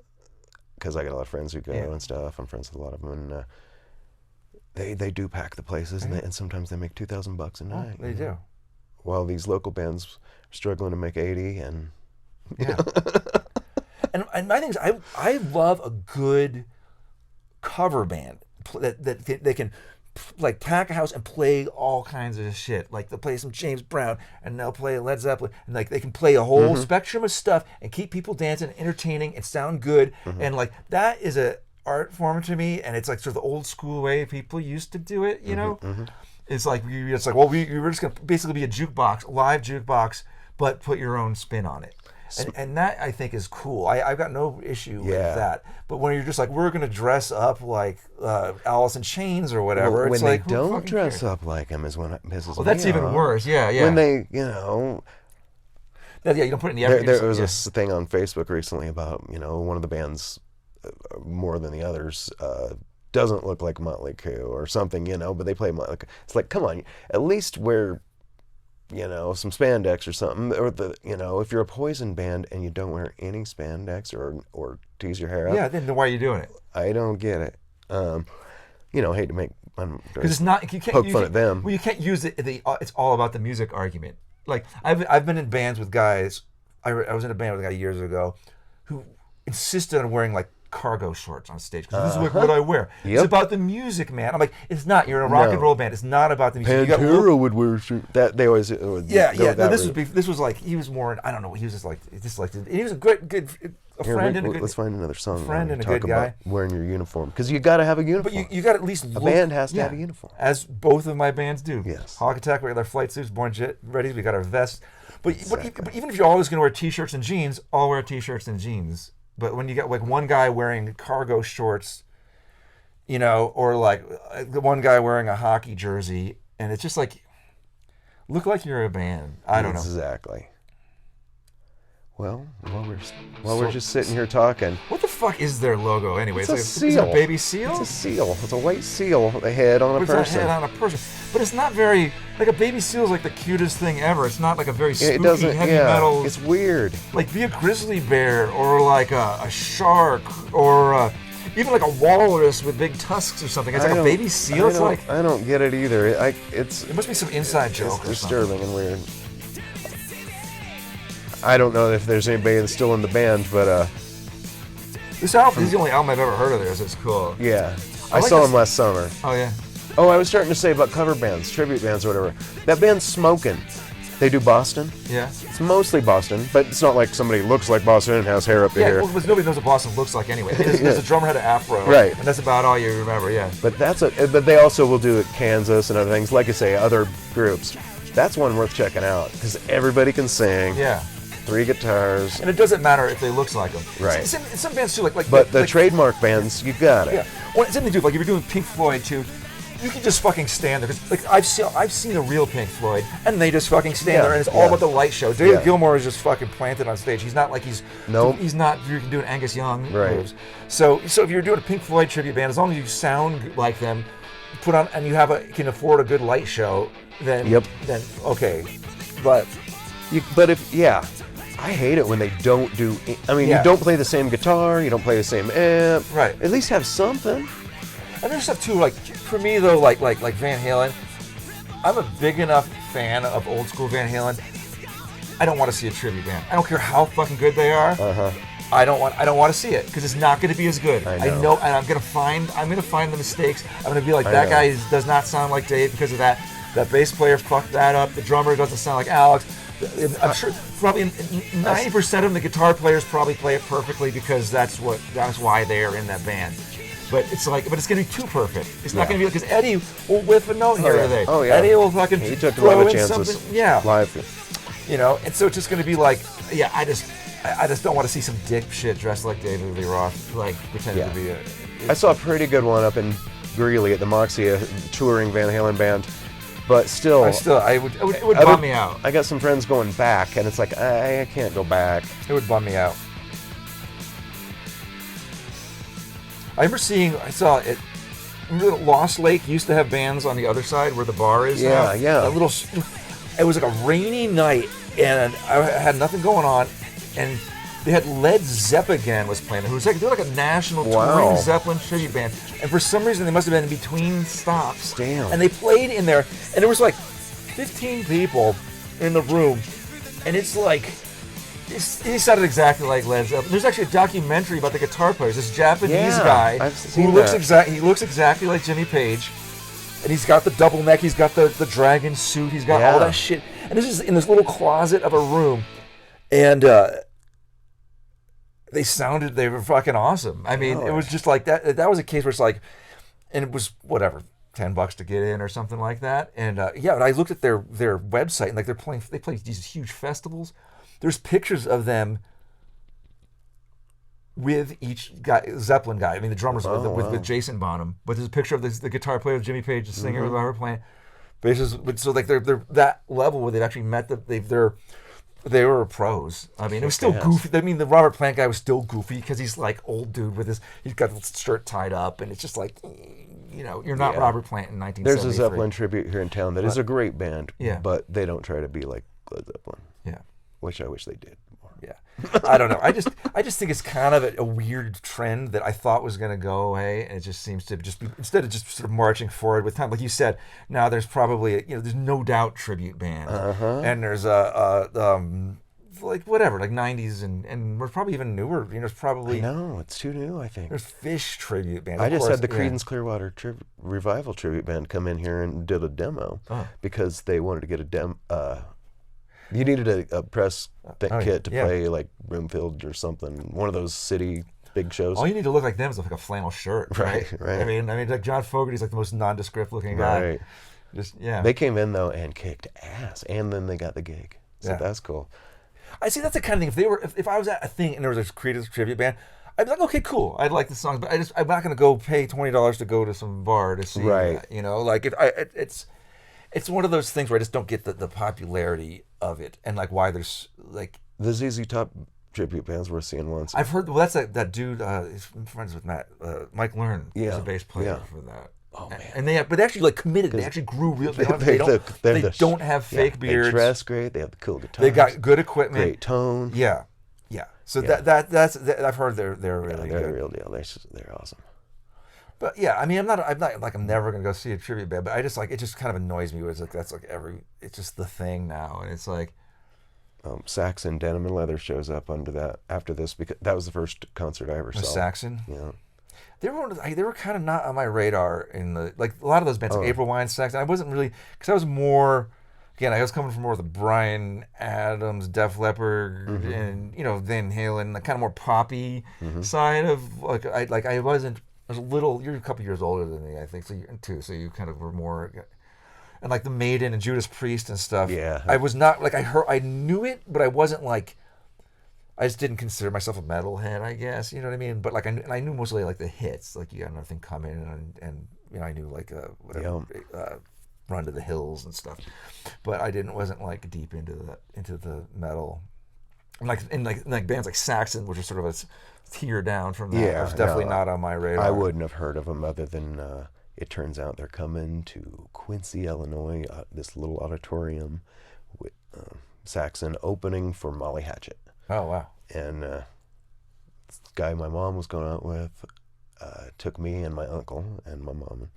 because I got a lot of friends who go and stuff. I'm friends with a lot of them, and they do pack the places, and sometimes they make $2,000 a night. They do. While these local bands are struggling to make 80, and and my thing is, I love a good cover band that they can like pack a house and play all kinds of shit. Like they'll play some James Brown and they'll play Led Zeppelin, and like they can play a whole spectrum of stuff and keep people dancing, entertaining, and sound good. And like that is a art form to me, and it's like sort of the old school way people used to do it. It's like we were just gonna basically be a live jukebox, but put your own spin on it. And that I think is cool. I've got no issue with that. But when you're just like, we're going to dress up like Alice in Chains or whatever, when it's they like, don't dress up like them is when it pisses me off. Well, that's even worse. Yeah. When they, you don't put it in the effort. There was this thing on Facebook recently about, one of the bands, more than the others, doesn't look like Motley Crue or something, but they play Motley Crue. It's like, come on, at least wear some spandex or something, or if you're a Poison band and you don't wear any spandex or tease your hair up. Then why are you doing it? I don't get it. Hate to make because it's not you can't poke fun at them. Well, you can't use it. It's all about the music argument. Like I've been in bands with guys. I was in a band with a guy years ago who insisted on wearing like cargo shorts on stage because this is what I wear. It's about the music, man. I'm like, it's not. You're in a rock and roll band. It's not about the music. Pantera would wear a shirt. That they always this was like he was more. I don't know. He was he was a good friend and a good. Let's find another song. Friend and a good guy. Wearing your uniform because you got to have a uniform. But you got to at least a band has to have a uniform. As both of my bands do. Yes. Hawk Attack, we got our flight suits, Born Jet ready. We got our vests. But even if you're always going to wear t-shirts and jeans, I'll wear t-shirts and jeans. But when you got like one guy wearing cargo shorts, or like one guy wearing a hockey jersey, and it's just like, look like you're a band. I don't know. Exactly. Well, while we're just sitting here talking. What the fuck is their logo anyway? It's a seal. Is it a baby seal? It's a seal. It's a white seal with a head on a person. It's a head on a person. But it's not very, like a baby seal is like the cutest thing ever. It's not like a very spooky heavy metal. It's weird. Like be a grizzly bear or like a shark or even like a walrus with big tusks or something. It's like a baby seal. I don't get it either. It must be some inside joke. It's disturbing and weird. I don't know if there's anybody that's still in the band, but this album is the only album I've ever heard of theirs. It's cool. Yeah, I saw them last summer. Oh yeah. Oh, I was starting to say about cover bands, tribute bands, or whatever. That band's Smokin'. They do Boston. Yeah. It's mostly Boston, but it's not like somebody looks like Boston and has hair up to here. Yeah, well, nobody knows what Boston looks like anyway. The drummer had an afro, right? And that's about all you remember. Yeah. But but they also will do it Kansas and other things, like I say, other groups. That's one worth checking out because everybody can sing. Yeah. 3 guitars. And it doesn't matter if they looks like them. Right. Some bands too, like. But the trademark bands, you got it. Yeah. Well, it's something to do. Like if you're doing Pink Floyd too, you can just fucking stand there. 'Cause, like I've seen a real Pink Floyd, and they just fucking stand there, and it's all about the light show. David Gilmour is just fucking planted on stage. He's not like he's not. You're doing Angus Young moves. So if you're doing a Pink Floyd tribute band, as long as you sound like them, put on and you can afford a good light show, then okay. But I hate it when they don't do. I mean, you don't play the same guitar, you don't play the same amp. Right. At least have something. And there's stuff too, like for me though, like Van Halen. I'm a big enough fan of old school Van Halen. I don't want to see a tribute band. I don't care how fucking good they are. I don't want to see it because it's not going to be as good. I know, and I'm gonna find the mistakes. I'm gonna be like that guy does not sound like Dave because of that. That bass player fucked that up. The drummer doesn't sound like Alex. I'm sure probably 90% of the guitar players probably play it perfectly because that's why they're in that band. But it's gonna be too perfect. It's not gonna be because Eddie will whiff a note here or there. Oh yeah. Eddie will fucking he took a throw lot of in chances. something. Yeah. Live. And so it's just gonna be like, I just don't want to see some dipshit dressed like David Lee Roth like pretending to be a. I saw a pretty good one up in Greeley at the Moxie, a touring Van Halen band. But still, it would bum me out. I got some friends going back, and it's like I can't go back. It would bum me out. I saw it. Remember Lost Lake used to have bands on the other side where the bar is. Yeah. It was like a rainy night, and I had nothing going on, and they had Led Zeppelin was playing. It was like they're like a national touring Zeppelin tribute band, and for some reason they must have been in between stops. Damn. And they played in there, and there was like 15 people in the room, and it's like he sounded exactly like Led Zeppelin. There's actually a documentary about the guitar players. This Japanese guy who looks exactly like Jimmy Page, and he's got the double neck, he's got the dragon suit, he's got all that shit, and this is in this little closet of a room, and they were fucking awesome. I mean, it was just like that. That was a case where it's like, and it was whatever, $10 to get in or something like that. And and I looked at their website and like they play these huge festivals. There's pictures of them with each Zeppelin guy. I mean, the drummers with Jason Bonham, but there's a picture of the guitar player, Jimmy Page, the singer, whoever playing. So like they're that level where they've actually met they were pros. I mean, it was still goofy. I mean, the Robert Plant guy was still goofy because he's like old dude he's got the shirt tied up, and it's just like, you're not Robert Plant in 1973. There's a Zeppelin tribute here in town that is a great band, but they don't try to be like Led Zeppelin. Yeah. Which I wish they did more. Yeah. I don't know. I just think it's kind of a weird trend that I thought was going to go away, and it just seems to just be, instead of just sort of marching forward with time, like you said. Now there's probably there's No Doubt tribute band, and there's like whatever, like 90s and we're probably even newer. It's probably it's too new. I think there's Fish tribute band. I just had the Creedence Clearwater Revival tribute band come in here and did a demo because they wanted to get a demo. You needed a press kit to play like Broomfield or something, one of those city big shows. All you need to look like them is like a flannel shirt, right? I mean, like John Fogerty's like the most nondescript looking guy. Right. They came in though and kicked ass, and then they got the gig. So that's cool. I see. That's the kind of thing. If I was at a thing and there was a Creedence tribute band, I'd be like, okay, cool. I'd like the songs, but I'm not going to go pay $20 to go to some bar to see that. Like it's one of those things where I just don't get the popularity of it, and like why there's like the ZZ Top tribute band's worth seeing once. I've heard. Well, that's that dude. He's friends with Matt. Mike Learn. Yeah, He's a bass player for that. Oh man! And they actually like committed. They actually grew real. They don't have fake beards. They dress great. They have the cool guitars. They got good equipment. Great tone. Yeah. So that's I've heard they're really they're good. the real deal. They're awesome. But yeah, I mean, I'm not like I'm never gonna go see a tribute band. But I just like it just kind of annoys me. It's like that's like it's just the thing now, and it's like. Saxon Denim and Leather shows up after this because that was the first concert I ever saw. Saxon. Yeah. They were kind of not on my radar in the like a lot of those bands like April Wine, Saxon. I wasn't really because I was more again I was coming from more of the Bryan Adams, Def Leppard, and Van Halen, the kind of more poppy side of I was a little. You're a couple years older than me, I think, so you kind of were more. And like the Maiden and Judas Priest and stuff. Yeah. I was not like I knew it, but I wasn't like. I just didn't consider myself a metalhead, I guess. You know what I mean? But like I knew mostly like the hits, like You Got Nothing Coming, and I knew like Run to the Hills and stuff. But I wasn't like deep into the metal. And like bands like Saxon, which are sort of a tier down from that. Yeah, was definitely not on my radar. I wouldn't have heard of them other than. It turns out they're coming to Quincy, Illinois, this little auditorium with Saxon opening for Molly Hatchet. Oh, wow. And this guy my mom was going out with took me and my uncle and my mom.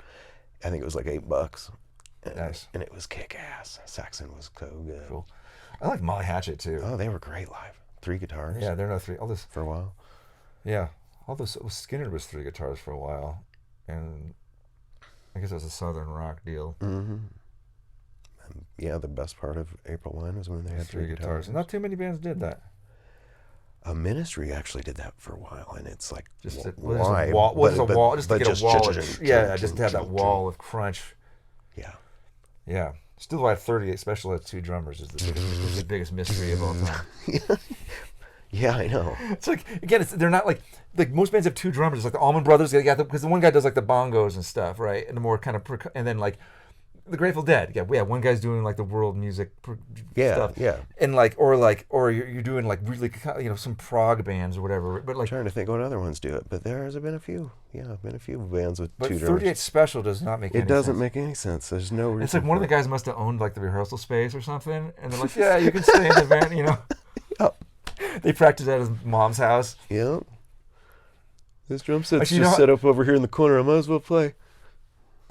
I think it was like $8. Nice. And it was kick-ass. Saxon was so good. Cool. I like Molly Hatchet, too. Oh, they were great live. 3 guitars. Yeah, they're not 3. All this for a while. Yeah. All this Skinner was 3 guitars for a while. And... I guess it was a Southern rock deal. Mm-hmm. Yeah, the best part of April Wine was when they had 3 guitars. Not too many bands did that. Ministry actually did that for a while, and it's like just to why? Just to get a wall. Just to have that wall of crunch. Yeah. Yeah. Still, why 38 Special had 2 drummers is the biggest mystery of all time. Yeah, I know. It's like again, they're not like most bands have 2 drummers. It's like the Allman Brothers. They got because the one guy does like the bongos and stuff, right? And the more kind of and then like the Grateful Dead. Yeah, one guy's doing like the world music stuff. Yeah. And or you're doing like really some prog bands or whatever. But like I'm trying to think what other ones do it, but there's been a few. Yeah, been a few bands with 2 drummers. 38 Special does not make. It doesn't make any sense. There's no reason. It's like one of the guys must have owned like the rehearsal space or something, and they're like, yeah, you can stay in the band, Yep. They practiced at his mom's house. Yep. This drum set's just set up over here in the corner. I might as well play.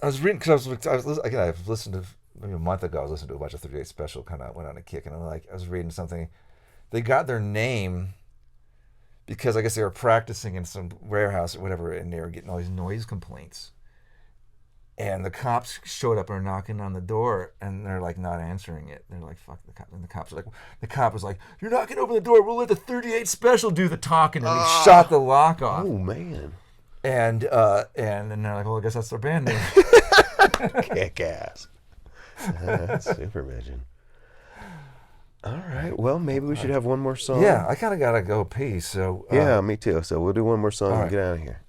I was reading because I've listened to maybe a month ago. I was listening to a bunch of 38 Special. Kind of went on a kick, and I was reading something. They got their name because I guess they were practicing in some warehouse or whatever, and they were getting all these noise complaints. And the cops showed up and are knocking on the door, and they're like not answering it. They're like, "Fuck the cop!" And the cops are like, "The cop was like, you're not gonna open the door. We'll let the 38 Special do the talking." And he shot the lock off. Oh man! And then they're like, "Well, I guess that's their band name." Kick ass. That's Supervision. All right. Well, maybe we should have one more song. Yeah, I kind of gotta go pee. So yeah, me too. So we'll do one more song and right. get out of here.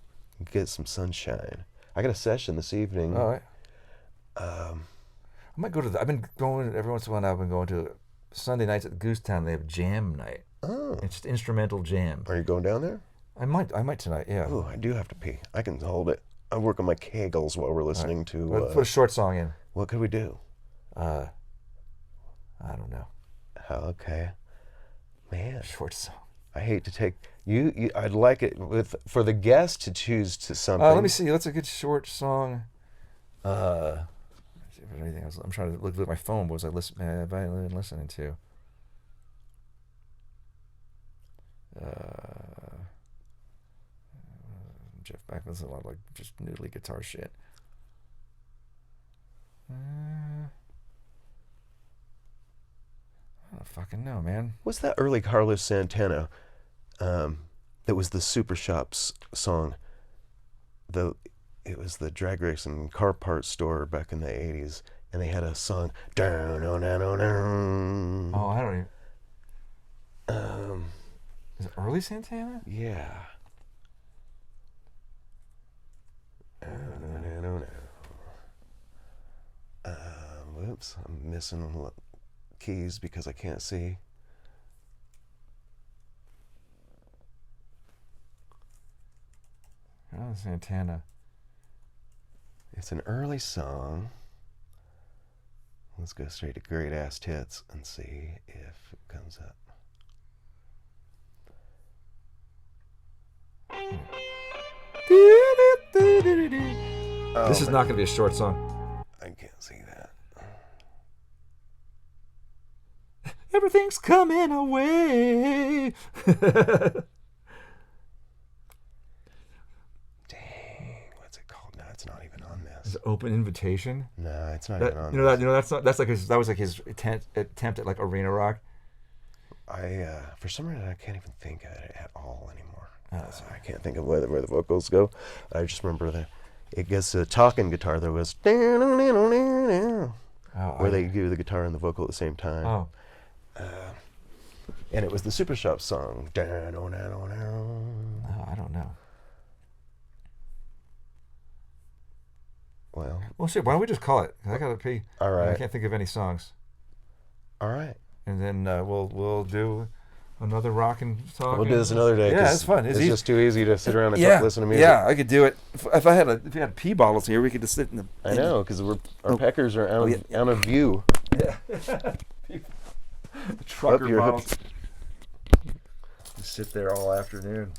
Get some sunshine. I got a session this evening. All right. I might go to I've been going every once in a while. I've been going to Sunday nights at Goose Town. They have jam night. Oh. It's just instrumental jam. Are you going down there? I might tonight. Yeah. Oh, I do have to pee. I can hold it. I work on my kegels while we're listening to. Let's put a short song in. What could we do? I don't know. Okay. Man. Short song. I hate to take you. I'd like it for the guest to choose to something. Let me see. That's a good short song. Let's see if there's anything else. I'm trying to look at my phone. What was I listening to? Jeff Beck listens a lot of like just noodly guitar shit. I don't fucking know, man. What's that early Carlos Santana? That was the Super Shops song. It was the drag race and car parts store back in the 80s, and they had a song. Down, down, down, down. Oh, I don't even. Is it early Santana? Yeah. Whoops, I'm missing keys because I can't see. John Santana. It's an early song. Let's go straight to great ass tits and see if it comes up. This is not going to be a short song. I can't see that. Everything's coming away. What's it called? No, it's not even on this. Is it Open Invitation? No, it's not That, even on you know this. that that's not, that's like that was like his attempt at like arena rock. For some reason I can't even think of it at all anymore. Oh, I can't think of where the vocals go. I just remember that it gets a talking guitar. There was where they do the guitar and the vocal at the same time. Oh. And it was the Super Shop song. Oh, I don't know. Well, shit. Why don't we just call it? 'Cause I gotta pee. All right. I can't think of any songs. All right. And then we'll do another rockin' song. We'll do this another day. Yeah, it's fun. It's just too easy to sit around and listen to music. Yeah, I could do it. If I had pee bottles here, we could just sit in the. I know, because our peckers are out of view. Yeah. The trucker Up your bottles. Just sit there all afternoon.